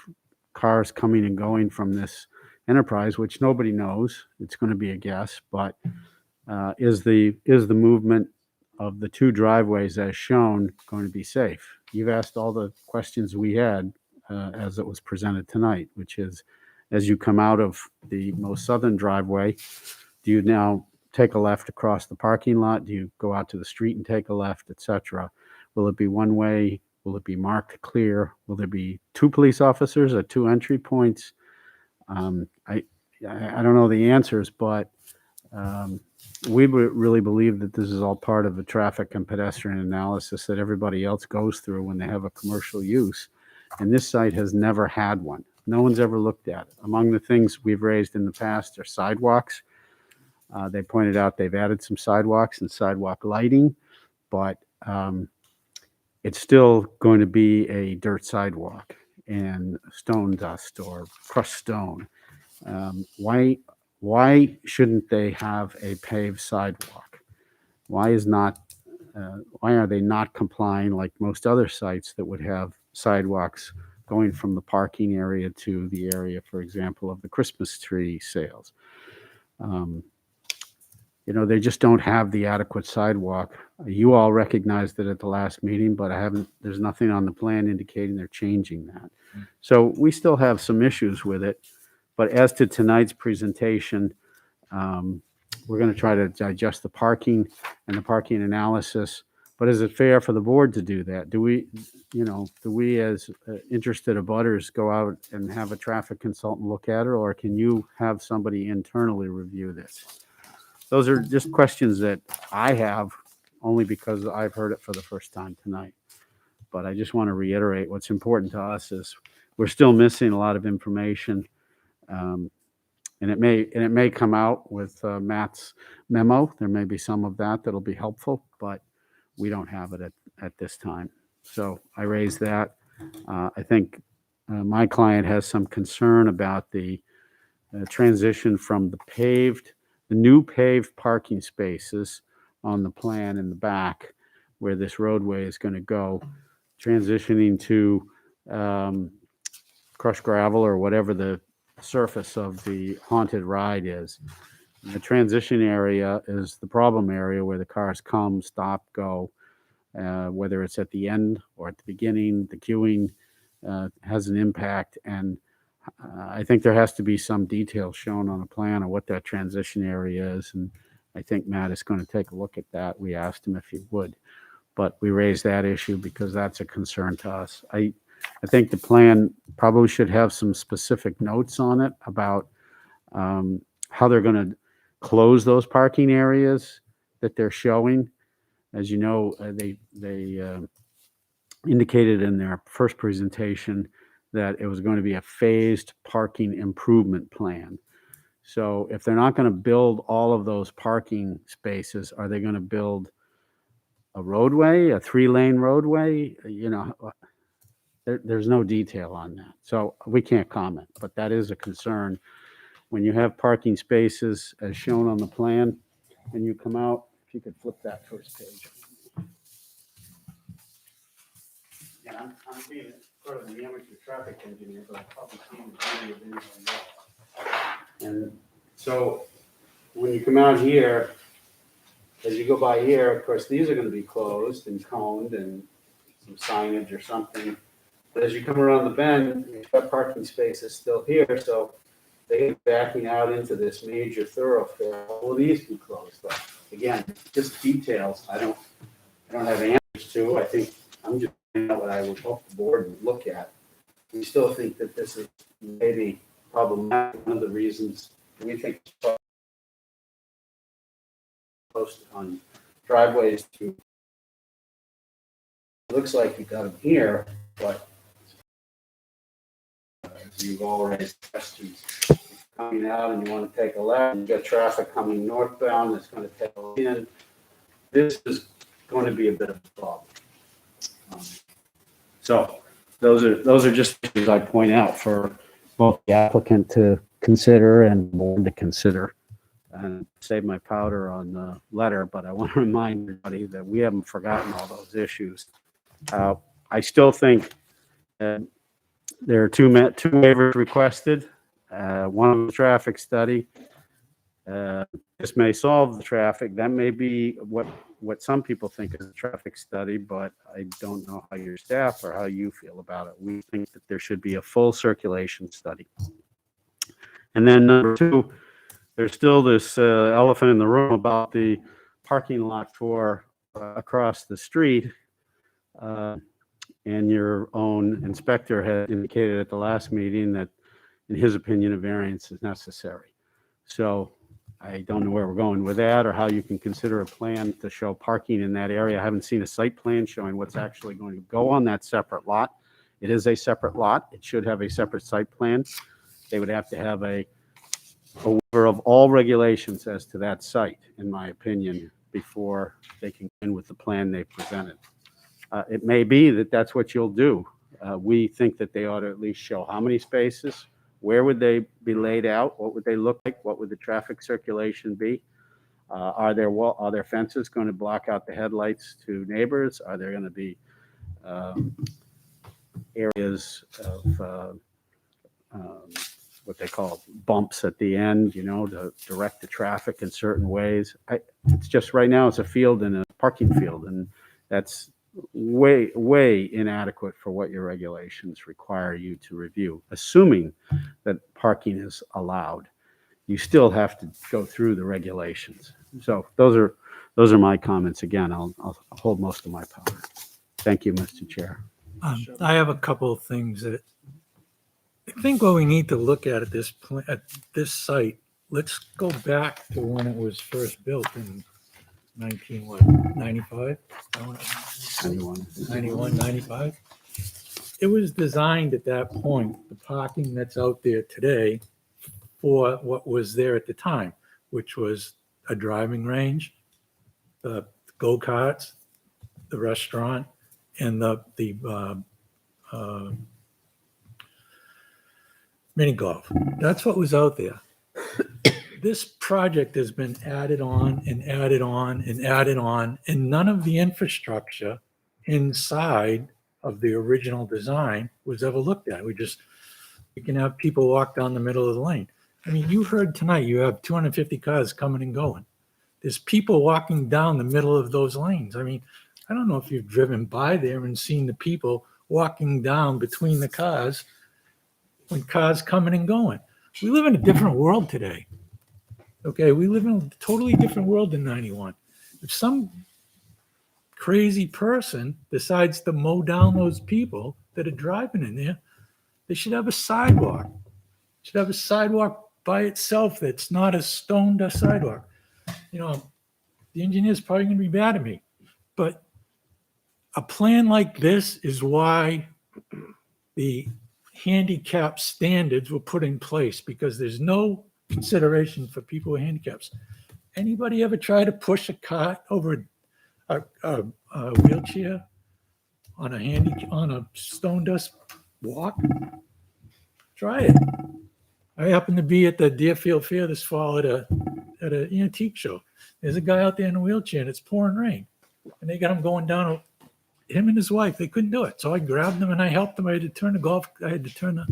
Speaker 15: cars coming and going from this enterprise, which nobody knows. It's going to be a guess, but is the movement of the two driveways as shown going to be safe? You've asked all the questions we had as it was presented tonight, which is, as you come out of the most southern driveway, do you now take a left across the parking lot? Do you go out to the street and take a left, etc.? Will it be one way? Will it be marked clear? Will there be two police officers at two entry points? I don't know the answers, but we really believe that this is all part of the traffic and pedestrian analysis that everybody else goes through when they have a commercial use. And this site has never had one. No one's ever looked at it. Among the things we've raised in the past are sidewalks. They pointed out they've added some sidewalks and sidewalk lighting, but it's still going to be a dirt sidewalk and stone dust or crushed stone. Why shouldn't they have a paved sidewalk? Why are they not complying like most other sites that would have sidewalks going from the parking area to the area, for example, of the Christmas tree sales? They just don't have the adequate sidewalk. You all recognized it at the last meeting, but there's nothing on the plan indicating they're changing that. So we still have some issues with it. But as to tonight's presentation, we're going to try to digest the parking and the parking analysis. But is it fair for the board to do that? Do we as interested abutters go out and have a traffic consultant look at it, or can you have somebody internally review this? Those are just questions that I have only because I've heard it for the first time tonight. But I just want to reiterate what's important to us is we're still missing a lot of information. And it may come out with Matt's memo. There may be some of that that'll be helpful, but we don't have it at this time. So I raised that. I think my client has some concern about the transition from the new paved parking spaces on the plan in the back where this roadway is going to go, transitioning to crushed gravel or whatever the surface of the haunted ride is. And the transition area is the problem area where the cars come, stop, go, whether it's at the end or at the beginning. The queuing has an impact, and I think there has to be some detail shown on a plan of what that transition area is, and I think Matt is going to take a look at that. We asked him if he would, but we raised that issue because that's a concern to us. I think the plan probably should have some specific notes on it about how they're going to close those parking areas that they're showing. As you know, they indicated in their first presentation that it was going to be a phased parking improvement plan. So if they're not going to build all of those parking spaces, are they going to build a roadway, a 3-lane roadway? There's no detail on that. So we can't comment, but that is a concern. When you have parking spaces as shown on the plan and you come out, if you could flip that first page. Yeah, I'm being sort of an amateur traffic engineer, but I've probably seen the video and so when you come out here, as you go by here, of course, these are going to be closed and coned and some signage or something. But as you come around the bend, you've got parking spaces still here, so they get backing out into this major thoroughfare. Will these be closed? But again, just details. I don't have answers to. I think I'm just saying what I would hope the board would look at. We still think that this is maybe problematic. One of the reasons we think it's posted on driveways to looks like you got them here, but as you've already expressed, coming out and you want to take a left, you got traffic coming northbound that's going to take a in. This is going to be a bit of a problem. So those are just issues I point out for both the applicant to consider and the board to consider. And save my powder on the letter, but I want to remind everybody that we haven't forgotten all those issues. I still think there are two waivers requested. One of the traffic study. This may solve the traffic. That may be what some people think is a traffic study, but I don't know how your staff or how you feel about it. We think that there should be a full circulation study. And then number two, there's still this elephant in the room about the parking lot for across the street. And your own inspector had indicated at the last meeting that, in his opinion, a variance is necessary. So I don't know where we're going with that or how you can consider a plan to show parking in that area. I haven't seen a site plan showing what's actually going to go on that separate lot. It is a separate lot. It should have a separate site plan. They would have to have a waiver of all regulations as to that site, in my opinion, before they can get in with the plan they presented. It may be that that's what you'll do. We think that they ought to at least show how many spaces, where would they be laid out, what would they look like, what would the traffic circulation be? Are there fences going to block out the headlights to neighbors? Are there going to be areas of what they call bumps at the end, to direct the traffic in certain ways? It's just right now it's a field and a parking field, and that's way inadequate for what your regulations require you to review. Assuming that parking is allowed, you still have to go through the regulations. So those are my comments. Again, I'll hold most of my power. Thank you, Mr. Chair.
Speaker 16: I have a couple of things that I think what we need to look at this site. Let's go back to when it was first built in 95? 91, 95. It was designed at that point, the parking that's out there today, for what was there at the time, which was a driving range, the go-karts, the restaurant, and the mini golf. That's what was out there. This project has been added on and added on and added on, and none of the infrastructure inside of the original design was ever looked at. We can have people walk down the middle of the lane. I mean, you heard tonight, you have 250 cars coming and going. There's people walking down the middle of those lanes. I mean, I don't know if you've driven by there and seen the people walking down between the cars when cars coming and going. We live in a different world today. Okay, we live in a totally different world than 91. If some crazy person decides to mow down those people that are driving in there, they should have a sidewalk. Should have a sidewalk by itself that's not a stone dust sidewalk. The engineer's probably going to be mad at me, but a plan like this is why the handicap standards were put in place, because there's no consideration for people with handicaps. Anybody ever try to push a cart over a wheelchair on a stone dust walk? Try it. I happened to be at the Deerfield Fair this fall at an antique show. There's a guy out there in a wheelchair and it's pouring rain, and they got him going down. Him and his wife, they couldn't do it. So I grabbed them and I helped them. I had to turn the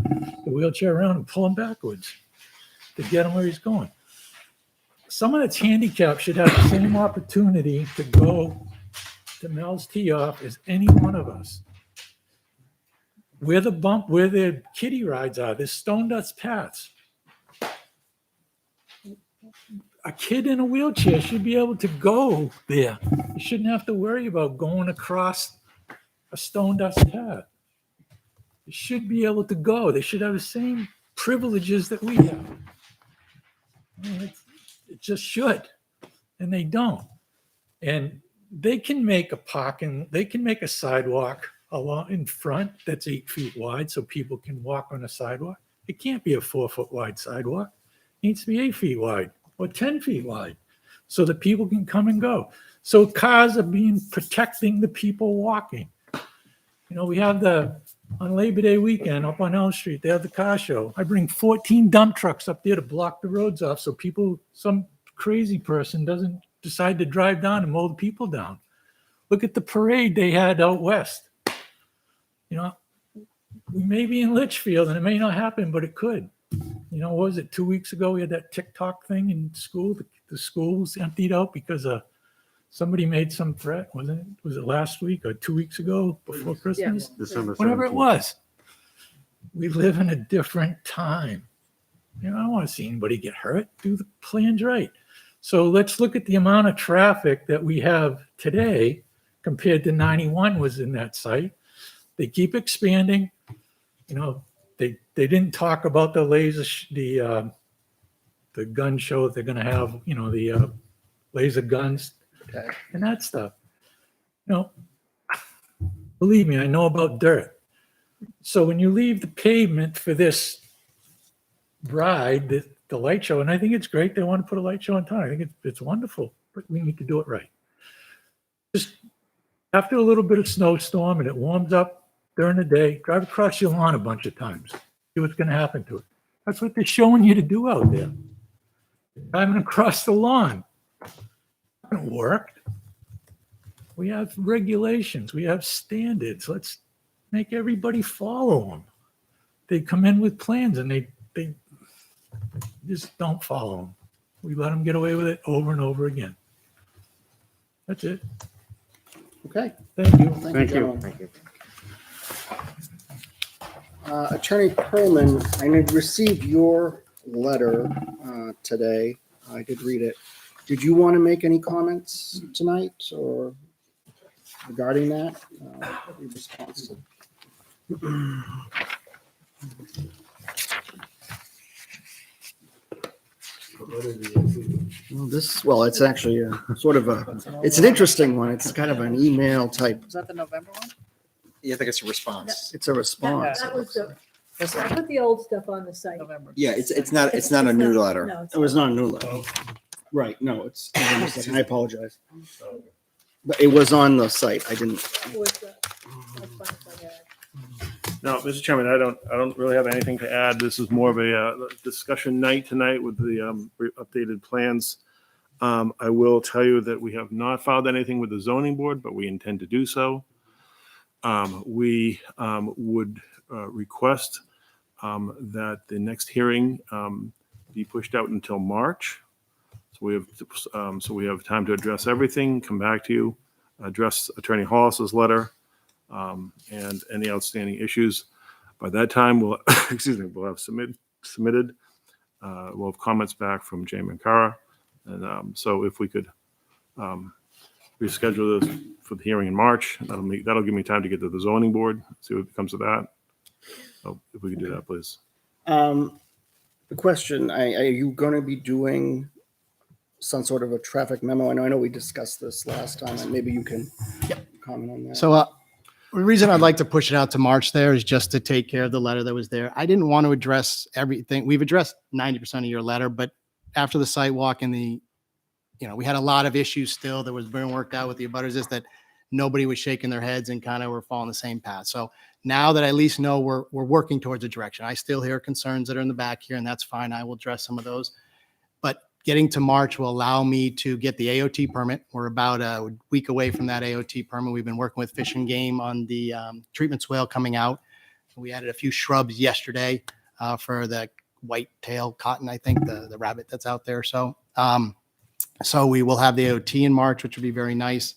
Speaker 16: wheelchair around and pull him backwards to get him where he's going. Someone that's handicapped should have the same opportunity to go to Mel's Tee Off as any one of us. Where the kiddie rides are, there's stone dust paths. A kid in a wheelchair should be able to go there. You shouldn't have to worry about going across a stone dust path. They should be able to go. They should have the same privileges that we have. I mean, it just should, and they don't. And they can make a sidewalk along in front that's 8 feet wide so people can walk on a sidewalk. It can't be a 4-foot wide sidewalk. It needs to be 8 feet wide or 10 feet wide so that people can come and go. So cars are being protecting the people walking. You know, we have on Labor Day weekend up on Elm Street, they have the car show. I bring 14 dump trucks up there to block the roads off so some crazy person doesn't decide to drive down and mow the people down. Look at the parade they had out west. You know, we may be in Litchfield and it may not happen, but it could. You know, what was it, 2 weeks ago? We had that TikTok thing in school. The school was emptied out because somebody made some threat, wasn't it? Was it last week or 2 weeks ago before Christmas?
Speaker 4: December
Speaker 16: Whatever it
Speaker 4: 17th.
Speaker 16: was. We live in a different time. You know, I don't want to see anybody get hurt. Do the plans right. So let's look at the amount of traffic that we have today compared to 91 was in that site. They keep expanding. You know, they didn't talk about the the gun show that they're going to have, you know, the laser guns and that stuff. You know, believe me, I know about dirt. So when you leave the pavement for this ride, the light show, and I think it's great they want to put a light show in town. I think it's wonderful, but we need to do it right. Just after a little bit of snowstorm and it warms up during the day, drive across your lawn a bunch of times. See what's going to happen to it. That's what they're showing you to do out there. Driving across the lawn. It hasn't worked. We have regulations. We have standards. Let's make everybody follow them. They come in with plans and they just don't follow them. We let them get away with it over and over again. That's it.
Speaker 2: Okay.
Speaker 16: Thank you.
Speaker 15: Thank you.
Speaker 2: gentlemen.
Speaker 3: Thank you.
Speaker 2: Attorney Perlman, I had received your letter today. I did read it. Did you want to make any comments tonight or regarding that? Your response to- Well, it's actually it's an interesting one. It's kind of an email type.
Speaker 5: Is that the November one?
Speaker 8: Yeah, I think it's a response.
Speaker 2: It's a response.
Speaker 9: That was I put the old stuff on the site.
Speaker 5: November.
Speaker 8: Yeah, it's not a new letter.
Speaker 9: No,
Speaker 2: It was not a new letter. Right, no, it's, I apologize. But it was on the site. I didn't.
Speaker 9: it was, I'll find if I had it.
Speaker 17: No, Mr. Chairman, I don't really have anything to add. This is more of a discussion night tonight with the updated plans. I will tell you that we have not filed anything with the zoning board, but we intend to do so. We would request that the next hearing be pushed out until March. So we have time to address everything, come back to you, address Attorney Hollis's letter, and any outstanding issues. By that time, we'll we'll have submitted. We'll have comments back from Jay Mankara, and so if we could reschedule this for the hearing in March, that'll give me time to get to the zoning board, see what comes of that. So if we could do that, please.
Speaker 2: The question: are you going to be doing some sort of a traffic memo? I know we discussed this last time, and maybe you can comment on that.
Speaker 10: So the reason I'd like to push it out to March there is just to take care of the letter that was there. I didn't want to address everything. We've addressed 90% of your letter, but after the site walk and we had a lot of issues still that was being worked out with the abutters, is that nobody was shaking their heads and kind of were following the same path. So now that I at least know we're working towards a direction. I still hear concerns that are in the back here, and that's fine. I will address some of those. But getting to March will allow me to get the AOT permit. We're about a week away from that AOT permit. We've been working with Fish and Game on the treatment swale coming out. We added a few shrubs yesterday for the white-tail cotton, I think, the rabbit that's out there. So we will have the AOT in March, which will be very nice.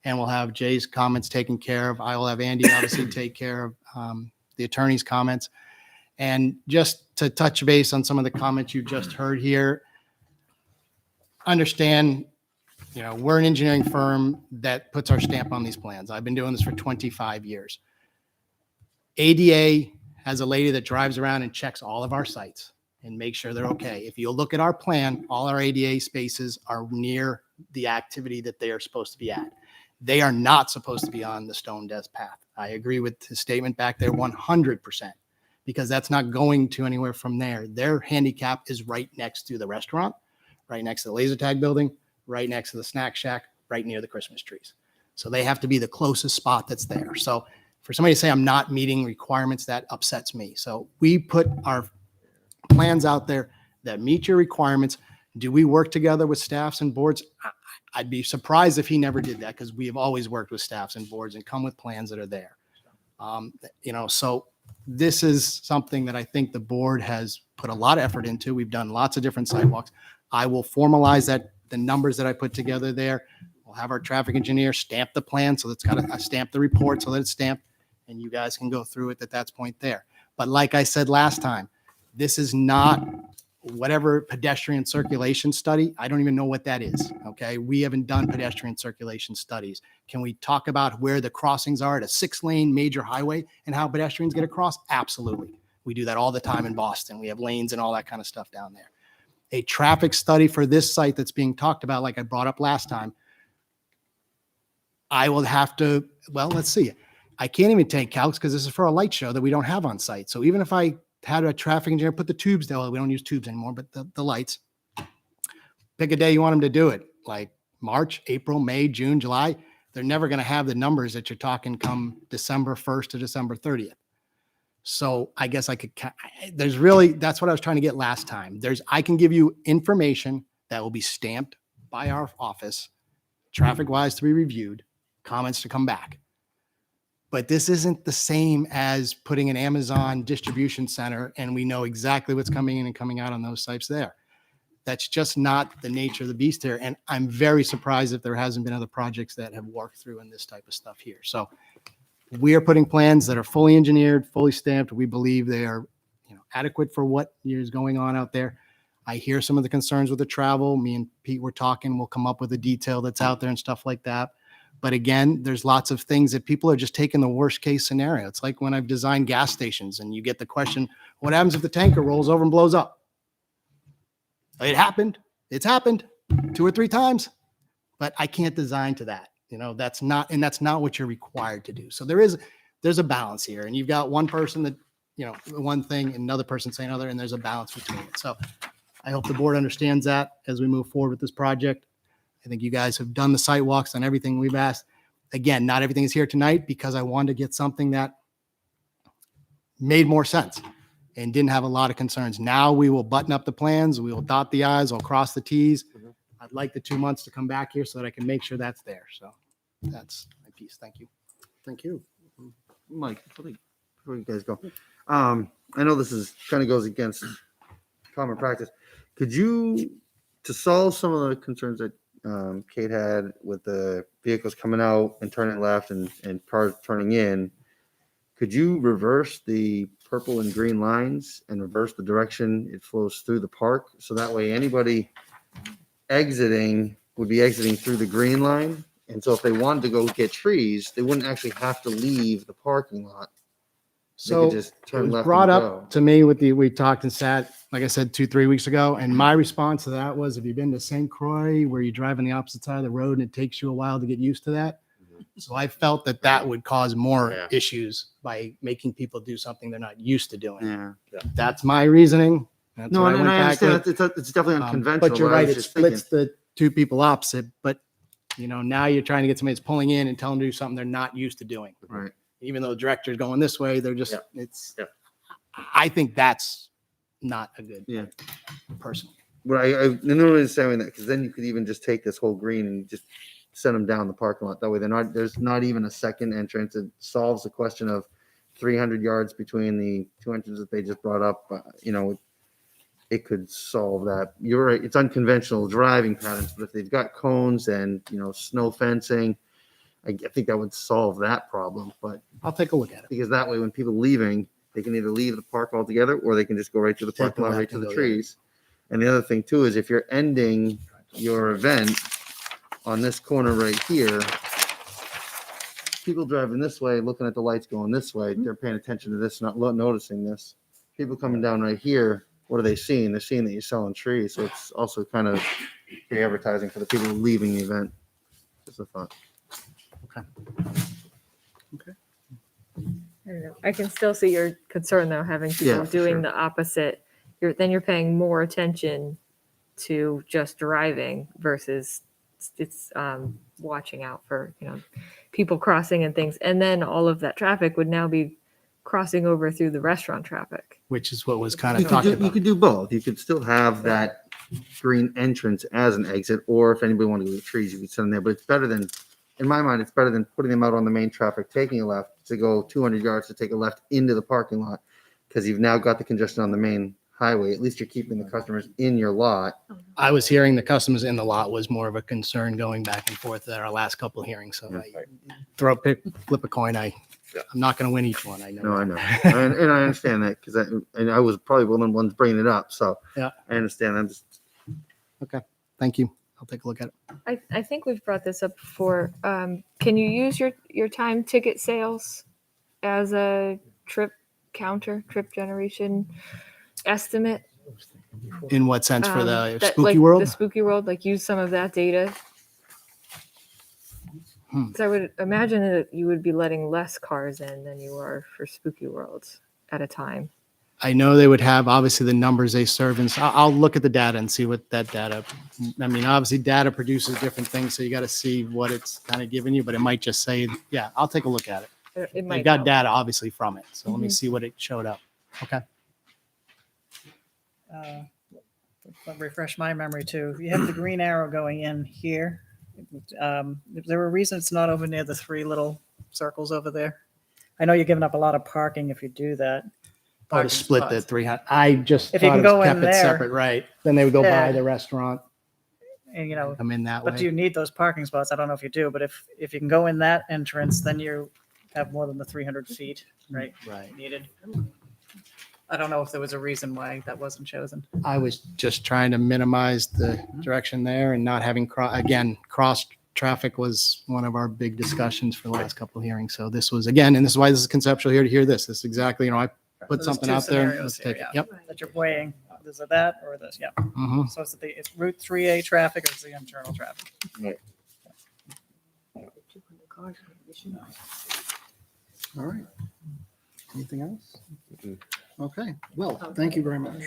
Speaker 10: And we'll have Jay's comments taken care of. I will have Andy obviously take care of the attorney's comments. And just to touch base on some of the comments you just heard here, understand, we're an engineering firm that puts our stamp on these plans. I've been doing this for 25 years. ADA has a lady that drives around and checks all of our sites and makes sure they're okay. If you look at our plan, all our ADA spaces are near the activity that they are supposed to be at. They are not supposed to be on the stone desk path.
Speaker 12: I agree with his statement back there 100%, because that's not going to anywhere from there. Their handicap is right next to the restaurant, right next to the laser tag building, right next to the snack shack, right near the Christmas trees. So they have to be the closest spot that's there. So for somebody to say I'm not meeting requirements, that upsets me. So we put our plans out there that meet your requirements. Do we work together with staffs and boards? I'd be surprised if he never did that, because we have always worked with staffs and boards and come with plans that are there. So this is something that I think the board has put a lot of effort into. We've done lots of different sidewalks. I will formalize that, the numbers that I put together there. We'll have our traffic engineer stamp the plan, so it's got to stamp the report so that it's stamped, and you guys can go through it at that point there. But like I said last time, this is not whatever pedestrian circulation study. I don't even know what that is. Okay. We haven't done pedestrian circulation studies. Can we talk about where the crossings are at a 6-lane major highway and how pedestrians get across? Absolutely. We do that all the time in Boston. We have lanes and all that kind of stuff down there. A traffic study for this site that's being talked about, like I brought up last time, I will have to, well, let's see. I can't even take calcs because this is for a light show that we don't have on site. So even if I had a traffic engineer put the tubes down, we don't use tubes anymore, but the lights, pick a day you want them to do it, like March, April, May, June, July. They're never going to have the numbers that you're talking come December 1st to December 30th. So I guess I could, there's really, that's what I was trying to get last time. I can give you information that will be stamped by our office, traffic wise to be reviewed, comments to come back. But this isn't the same as putting an Amazon distribution center and we know exactly what's coming in and coming out on those sites there. That's just not the nature of the beast here. And I'm very surprised if there hasn't been other projects that have worked through in this type of stuff here. So we are putting plans that are fully engineered, fully stamped. We believe they are, adequate for what is going on out there. I hear some of the concerns with the travel. Me and Pete were talking. We'll come up with a detail that's out there and stuff like that. But again, there's lots of things that people are just taking the worst case scenario. It's like when I've designed gas stations and you get the question, what happens if the tanker rolls over and blows up? It happened. It's happened 2 or 3 times, but I can't design to that. That's not what you're required to do. So there's a balance here, and you've got one person that, one thing and another person saying another, and there's a balance between it. So I hope the board understands that as we move forward with this project. I think you guys have done the site walks on everything we've asked. Again, not everything is here tonight because I wanted to get something that made more sense and didn't have a lot of concerns. Now we will button up the plans. We will dot the I's. We'll cross the T's. I'd like the 2 months to come back here so that I can make sure that's there. So that's my piece. Thank you.
Speaker 4: Thank you. Mike, before you guys go, I know this is kind of goes against common practice. Could you, to solve some of the concerns that Kate had with the vehicles coming out and turning left and cars turning in, could you reverse the purple and green lines and reverse the direction it flows through the park? So that way anybody exiting would be exiting through the green line. And so if they wanted to go get trees, they wouldn't actually have to leave the parking lot. They could
Speaker 12: So
Speaker 4: just
Speaker 12: it
Speaker 4: turn
Speaker 12: was
Speaker 4: left
Speaker 12: brought
Speaker 4: and
Speaker 12: up
Speaker 4: go.
Speaker 12: to me we talked and sat, like I said, 2-3 weeks ago. And my response to that was, have you been to St. Croix where you drive on the opposite side of the road and it takes you a while to get used to that? So I felt that would cause more issues by making people do something they're not used to doing.
Speaker 4: Yeah.
Speaker 12: That's my reasoning. That's
Speaker 4: No,
Speaker 12: what
Speaker 4: and I
Speaker 12: went back
Speaker 4: understand
Speaker 12: with.
Speaker 4: it's definitely unconventional.
Speaker 12: But you're
Speaker 4: I
Speaker 12: right.
Speaker 4: was
Speaker 12: It
Speaker 4: just
Speaker 12: splits
Speaker 4: thinking.
Speaker 12: the 2 people opposite. But, now you're trying to get somebody that's pulling in and telling them to do something they're not used to doing.
Speaker 4: Right.
Speaker 12: Even though the director's going this way, they're just, I think that's not a good personally.
Speaker 4: But I know it's saying that because then you could even just take this whole green and just send them down the parking lot. That way there's not even a second entrance. It solves the question of 300 yards between the 2 entrances that they just brought up. It could solve that. You're right. It's unconventional driving patterns, but if they've got cones and, snow fencing, I think that would solve that problem. But
Speaker 12: I'll take a look at it.
Speaker 4: Because that way when people leaving, they can either leave the park altogether or they can just go right to the
Speaker 12: Take
Speaker 4: parking
Speaker 12: the
Speaker 4: lot, right
Speaker 12: left
Speaker 4: to
Speaker 12: and
Speaker 4: the
Speaker 12: go
Speaker 4: trees. And the other thing too is if you're ending your event on this corner right here, people driving this way, looking at the lights going this way, they're paying attention to this, not noticing this. People coming down right here, what are they seeing? They're seeing that you're selling trees. So it's also kind of free advertising for the people leaving the event. Just a thought.
Speaker 12: Okay.
Speaker 6: I don't know. I can still see your concern though, having people
Speaker 4: Yeah, for
Speaker 6: doing
Speaker 4: sure.
Speaker 6: the opposite. You're paying more attention to just driving versus it's watching out for, people crossing and things. And then all of that traffic would now be crossing over through the restaurant traffic.
Speaker 2: Which is what was kind
Speaker 4: You
Speaker 2: of
Speaker 4: could
Speaker 2: talked
Speaker 4: do, you
Speaker 2: about.
Speaker 4: could do both. You could still have that green entrance as an exit, or if anybody wanted to go to trees, you could sit in there. But it's better than, in my mind, it's better than putting them out on the main traffic, taking a left to go 200 yards to take a left into the parking lot, because you've now got the congestion on the main highway. At least you're keeping the customers in your lot.
Speaker 2: I was hearing the customers in the lot was more of a concern going back and forth at our last couple of hearings. So flip a coin. I'm not going to win each one. I know.
Speaker 4: No, I know. And I understand that because I was probably one of the ones bringing it up. So
Speaker 2: Yeah.
Speaker 4: I understand. I'm just,
Speaker 2: Okay. Thank you. I'll take a look at it.
Speaker 6: I think we've brought this up before. Can you use your time ticket sales as a trip generation estimate?
Speaker 2: In what sense for the
Speaker 6: That,
Speaker 2: spooky
Speaker 6: like,
Speaker 2: world?
Speaker 6: The spooky world, like use some of that data. So I would imagine that you would be letting less cars in than you are for spooky worlds at a time.
Speaker 2: I know they would have obviously the numbers they serve, and so I'll look at the data and see what that data. I mean, obviously, data produces different things, so you got to see what it's kind of giving you. But it might just say, yeah, I'll take a look at it.
Speaker 6: It might
Speaker 2: They've got
Speaker 6: help.
Speaker 2: data obviously from it, so let me
Speaker 6: Mhm.
Speaker 2: see what it showed up. Okay.
Speaker 5: Refresh my memory too. You have the green arrow going in here. Is there a reason it's not over near the three little circles over there? I know you're giving up a lot of parking if you do that.
Speaker 2: Oh, to
Speaker 5: Parking
Speaker 2: split the
Speaker 5: spots.
Speaker 2: 300. I just
Speaker 5: If you
Speaker 2: thought
Speaker 5: can
Speaker 2: it
Speaker 5: go
Speaker 2: was
Speaker 5: in
Speaker 2: kept it
Speaker 5: there.
Speaker 2: separate, right? Then they would go
Speaker 5: Yeah.
Speaker 2: by the restaurant.
Speaker 5: And
Speaker 2: Come in that
Speaker 5: but
Speaker 2: way.
Speaker 5: do you need those parking spots? I don't know if you do, but if you can go in that entrance, then you have more than the 300 feet, right?
Speaker 2: Right.
Speaker 5: Needed. I don't know if there was a reason why that wasn't chosen.
Speaker 2: I was just trying to minimize the direction there and not having cross traffic was one of our big discussions for the last couple of hearings. So this was again, and this is why this is conceptual here to hear this. This is exactly, I put
Speaker 5: So there's
Speaker 2: something
Speaker 5: two
Speaker 2: out there.
Speaker 5: scenarios
Speaker 2: Let's
Speaker 5: here,
Speaker 2: take it.
Speaker 5: yeah,
Speaker 2: Yep.
Speaker 5: that you're weighing. Is it that or this? Yeah.
Speaker 2: Mhm.
Speaker 5: So it's Route 3A traffic or it's the internal traffic?
Speaker 3: Right.
Speaker 2: All right. Anything else?
Speaker 3: Mhm.
Speaker 2: Okay. Well, thank you very much.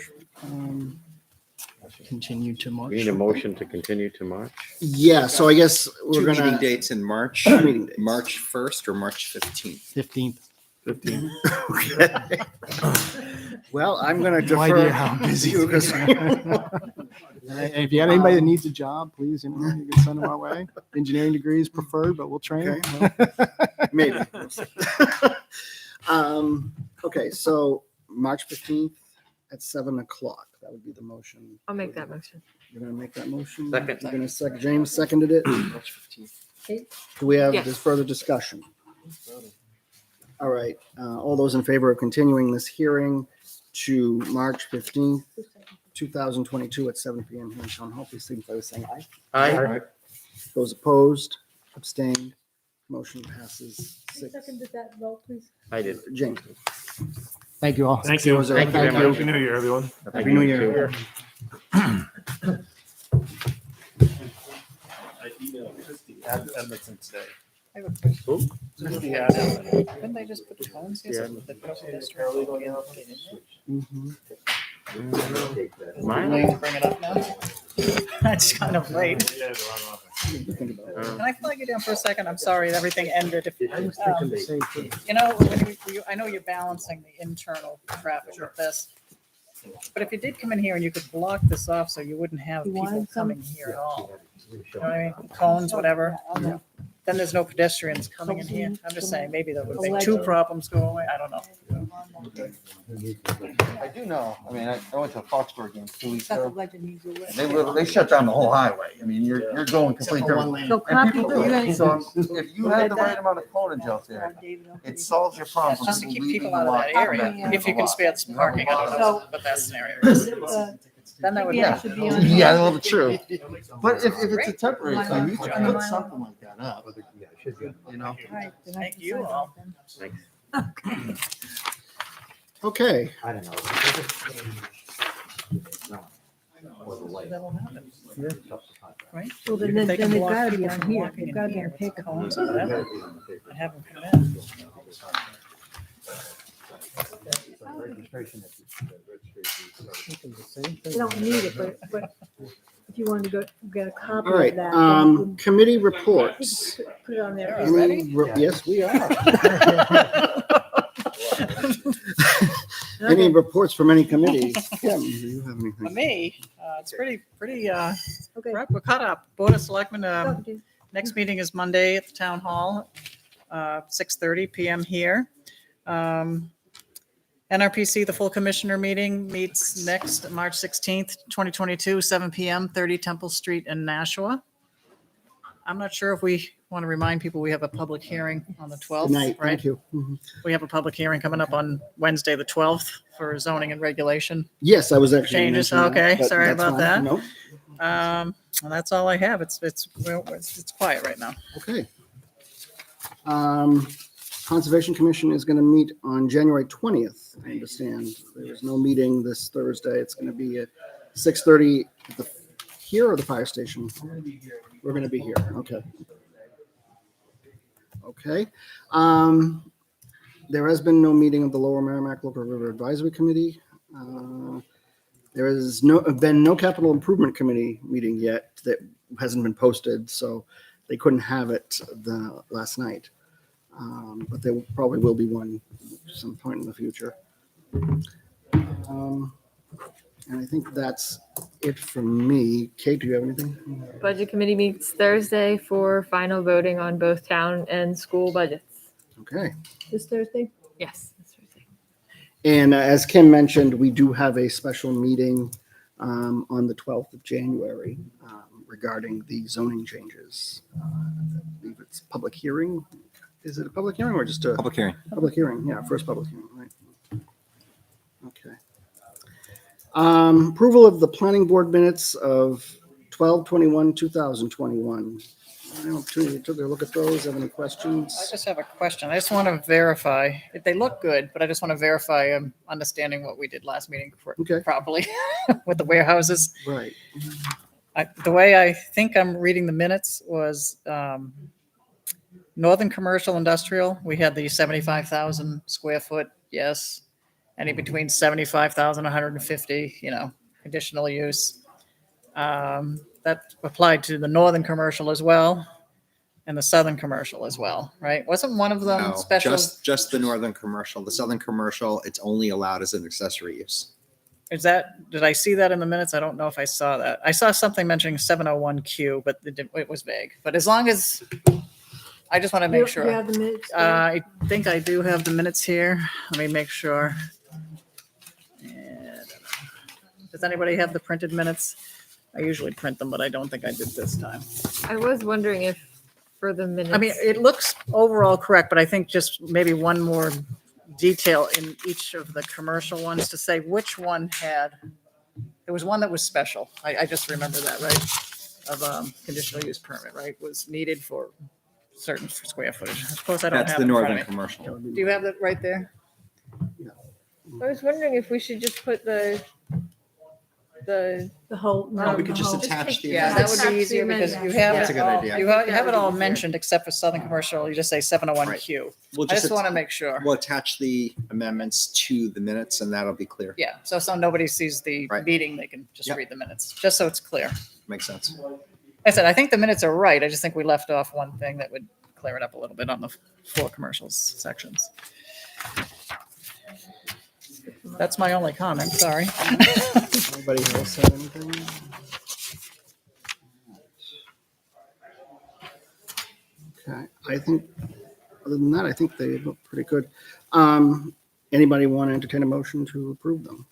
Speaker 2: Continue to March.
Speaker 3: We need a motion to continue to March.
Speaker 2: Yeah. So I guess we're
Speaker 8: Two
Speaker 2: gonna
Speaker 8: meeting dates in March.
Speaker 2: Meeting dates.
Speaker 8: March 1st or March 15th.
Speaker 2: 15th.
Speaker 3: 15.
Speaker 2: Okay. Well, I'm going to
Speaker 3: No
Speaker 2: defer.
Speaker 3: idea how busy
Speaker 2: you,
Speaker 3: things
Speaker 2: 'cause- If you got anybody that needs a job, please, you can send them our way. Engineering degrees preferred, but we'll train. Maybe. Okay, so March 15th at 7:00. That would be the motion.
Speaker 6: I'll make that motion.
Speaker 2: You're going to make that motion?
Speaker 3: Second.
Speaker 2: You're going to second. James seconded it. March 15th. Do we have
Speaker 6: Yes.
Speaker 2: this further discussion? All right, all those in favor of continuing this hearing to March 15th, 2022 at 7 p.m. here in Town Hall, please signify by saying aye.
Speaker 3: Aye.
Speaker 2: Those opposed, abstained, motion passes
Speaker 9: Who
Speaker 2: 6.
Speaker 9: seconded that vote, please?
Speaker 3: I did.
Speaker 2: James. Thank you all.
Speaker 17: Thank you.
Speaker 2: Was there-
Speaker 3: Thank you very much.
Speaker 17: Happy New Year, everyone.
Speaker 2: Happy New Year.
Speaker 14: I emailed Christie Edmondson today.
Speaker 5: I have a question.
Speaker 3: Who?
Speaker 5: Christie Adams. Couldn't they just put the cones here? So that they put up the history?
Speaker 2: Mhm.
Speaker 3: Mine?
Speaker 5: Bring it up now. That's kind of late.
Speaker 17: Yeah, the wrong office.
Speaker 5: Can I flag you down for a second? I'm sorry, everything ended.
Speaker 1: I was thinking the same thing.
Speaker 5: You know, when I know you're balancing the internal traffic with this, but if you did come in here and you could block this off so you wouldn't have
Speaker 9: You
Speaker 5: people
Speaker 9: wanted some?
Speaker 5: coming here at all. You know what I mean? Cones, whatever. Then there's no pedestrians coming in here. I'm just saying, maybe that would make two problems go away. I don't know.
Speaker 4: I do know. I mean, I went to a Foxborough game 2 weeks
Speaker 9: That's a
Speaker 4: ago.
Speaker 9: legend he's a legend.
Speaker 4: They shut down the whole highway. I mean, you're going completely different.
Speaker 9: So copy,
Speaker 4: And
Speaker 9: you're gonna.
Speaker 4: so if you had the right amount of clonage out there, it solves your problem.
Speaker 5: Just to keep
Speaker 4: leaving
Speaker 5: people
Speaker 4: the
Speaker 5: out of
Speaker 4: lot
Speaker 5: that area.
Speaker 4: back
Speaker 5: If you
Speaker 4: in
Speaker 5: can
Speaker 4: the
Speaker 5: spare
Speaker 4: lot.
Speaker 5: some parking, I don't know
Speaker 9: So-
Speaker 5: what that scenario is. Then that would
Speaker 9: Yeah,
Speaker 5: be.
Speaker 9: should be on.
Speaker 4: Yeah, well, true. But if it's a temporary thing, you should put something like that up. You know?
Speaker 5: Thank you all.
Speaker 2: Okay.
Speaker 1: I don't know.
Speaker 5: That'll happen, right?
Speaker 9: Well, then
Speaker 5: If they can
Speaker 9: they've
Speaker 5: block
Speaker 9: gotta be
Speaker 5: people
Speaker 9: on
Speaker 5: from
Speaker 9: here.
Speaker 5: walking
Speaker 9: They've
Speaker 5: in
Speaker 9: gotta be
Speaker 5: here
Speaker 9: on
Speaker 5: with
Speaker 9: pickup.
Speaker 5: cones or whatever, and have them come in.
Speaker 9: You don't need it, but if you wanted to go get a copy
Speaker 2: All right,
Speaker 9: of that. then you
Speaker 2: committee
Speaker 9: can
Speaker 2: reports.
Speaker 9: Put it on there.
Speaker 5: Are we ready?
Speaker 2: Yes, we are. Any reports from any committees? Kim, do you have
Speaker 5: For
Speaker 2: anything?
Speaker 5: me, it's pretty,
Speaker 9: Okay.
Speaker 5: we're caught up. Board of Selectmen,
Speaker 9: Go, dude.
Speaker 5: next meeting is Monday at the Town Hall, 6:30 PM here. NRPC, the full commissioner meeting meets next March 16th, 2022, 7 PM, 30 Temple Street in Nashua. I'm not sure if we want to remind people we have a public hearing on the 12th,
Speaker 2: Good night,
Speaker 5: right?
Speaker 2: thank you. Mhm.
Speaker 5: We have a public hearing coming up on Wednesday, the 12th for zoning and regulation.
Speaker 2: Yes, I was actually.
Speaker 5: Changes,
Speaker 2: mentioning that,
Speaker 5: okay,
Speaker 2: but
Speaker 5: sorry
Speaker 2: that's
Speaker 5: about
Speaker 2: fine.
Speaker 5: that.
Speaker 2: Nope.
Speaker 5: And that's all I have. It's quiet right now.
Speaker 2: Okay. Conservation Commission is going to meet on January 20th, I understand. There's no meeting this Thursday. It's going to be at 6:30 at the, here or the fire station? We're going to be here, okay. Okay. There has been no meeting of the Lower Merrimack Local River Advisory Committee. There has been no capital improvement committee meeting yet that hasn't been posted, so they couldn't have it last night. But there probably will be one some point in the future. And I think that's it from me. Kate, do you have anything?
Speaker 6: Budget committee meets Thursday for final voting on both town and school budgets.
Speaker 2: Okay.
Speaker 9: This Thursday?
Speaker 6: Yes. This Thursday.
Speaker 2: And as Kim mentioned, we do have a special meeting on the 12th of January regarding the zoning changes. I believe it's public hearing. Is it a public hearing or just a?
Speaker 8: Public hearing.
Speaker 2: Public hearing, yeah, first public hearing, right. Okay. Approval of the planning board minutes of 12/21/2021. An opportunity to take a look at those. Have any
Speaker 5: I
Speaker 2: questions?
Speaker 5: just have a question. I just want to verify. They look good, but I just want to verify I'm understanding what we did last meeting
Speaker 2: Okay.
Speaker 5: properly with the warehouses.
Speaker 2: Right.
Speaker 5: The way I think I'm reading the minutes was Northern Commercial Industrial, we had the 75,000 square foot, yes. Any between 75,000, 150, conditional use. That applied to the Northern Commercial as well and the Southern Commercial as well, right? Wasn't one of them
Speaker 8: No,
Speaker 5: special?
Speaker 8: just the northern commercial. The southern commercial, it's only allowed as an accessory use.
Speaker 5: Did I see that in the minutes? I don't know if I saw that. I saw something mentioning 701Q, but it was vague. But as long as, I just want to make sure.
Speaker 9: You have the minutes?
Speaker 5: I think I do have the minutes here. Let me make sure. And, does anybody have the printed minutes? I usually print them, but I don't think I did this time.
Speaker 6: I was wondering if for the minutes.
Speaker 5: I mean, it looks overall correct, but I think just maybe one more detail in each of the commercial ones to say which one had, there was one that was special. I just remember that, right? Of conditional use permit, right? Was needed for certain square footage. I suppose I don't have
Speaker 8: That's the
Speaker 5: it in front
Speaker 8: northern
Speaker 5: of me.
Speaker 8: commercial.
Speaker 5: Do you have that right there?
Speaker 6: I was wondering if we should just put the
Speaker 9: whole.
Speaker 8: No, we could just
Speaker 9: whole-
Speaker 8: attach the.
Speaker 5: Yeah, that would be easier because you have
Speaker 8: That's
Speaker 5: it
Speaker 8: a good
Speaker 5: all,
Speaker 8: idea.
Speaker 5: you have it all mentioned except for Southern Commercial. You just say 701Q.
Speaker 8: We'll
Speaker 5: I just
Speaker 8: att-
Speaker 5: want to make sure.
Speaker 8: We'll attach the amendments to the minutes and that'll be clear.
Speaker 5: Yeah, so nobody sees the
Speaker 8: Right.
Speaker 5: meeting, they can just
Speaker 8: Yep.
Speaker 5: read the minutes, just so it's clear.
Speaker 8: Makes sense.
Speaker 5: I said, I think the minutes are right. I just think we left off one thing that would clear it up a little bit on the four commercials sections. That's my only comment, sorry.
Speaker 2: Anybody else have anything? Okay, I think, other than that, I think they look pretty good. Anybody want to entertain a motion to approve them?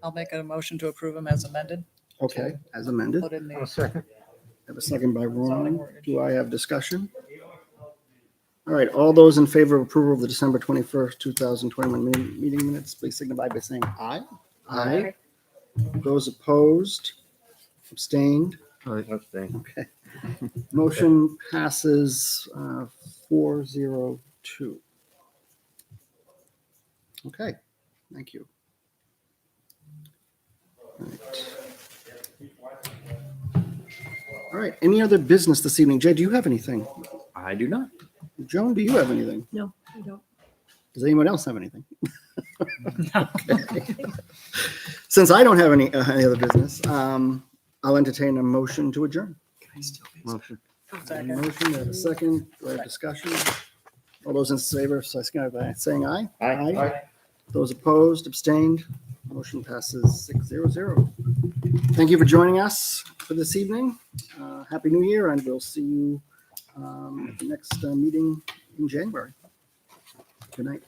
Speaker 5: I'll make a motion to approve them as amended.
Speaker 2: Okay, as amended.
Speaker 5: Put in the,
Speaker 2: Have a second by Ron. Do I have discussion? All right, all those in favor of approval of the December 21st, 2021 meeting minutes, please signify by saying aye. Aye. Those opposed, abstained.
Speaker 3: Abstain.
Speaker 2: Okay. Motion passes 402. Okay, thank you. All right. All right, any other business this evening? Jay, do you have anything?
Speaker 8: I do not.
Speaker 2: Joan, do you have anything?
Speaker 9: No, I don't.
Speaker 2: Does anyone else have anything? Okay. Since I don't have any other business, I'll entertain a motion to adjourn.
Speaker 4: Motion.
Speaker 5: Second.
Speaker 2: Motion, we have a second. Do I have discussion? All those in favor, signify by saying aye.
Speaker 4: Aye.
Speaker 2: Those opposed, abstained, motion passes 6-0. Thank you for joining us for this evening. Happy New Year, and we'll see you at the next meeting in January. Good night.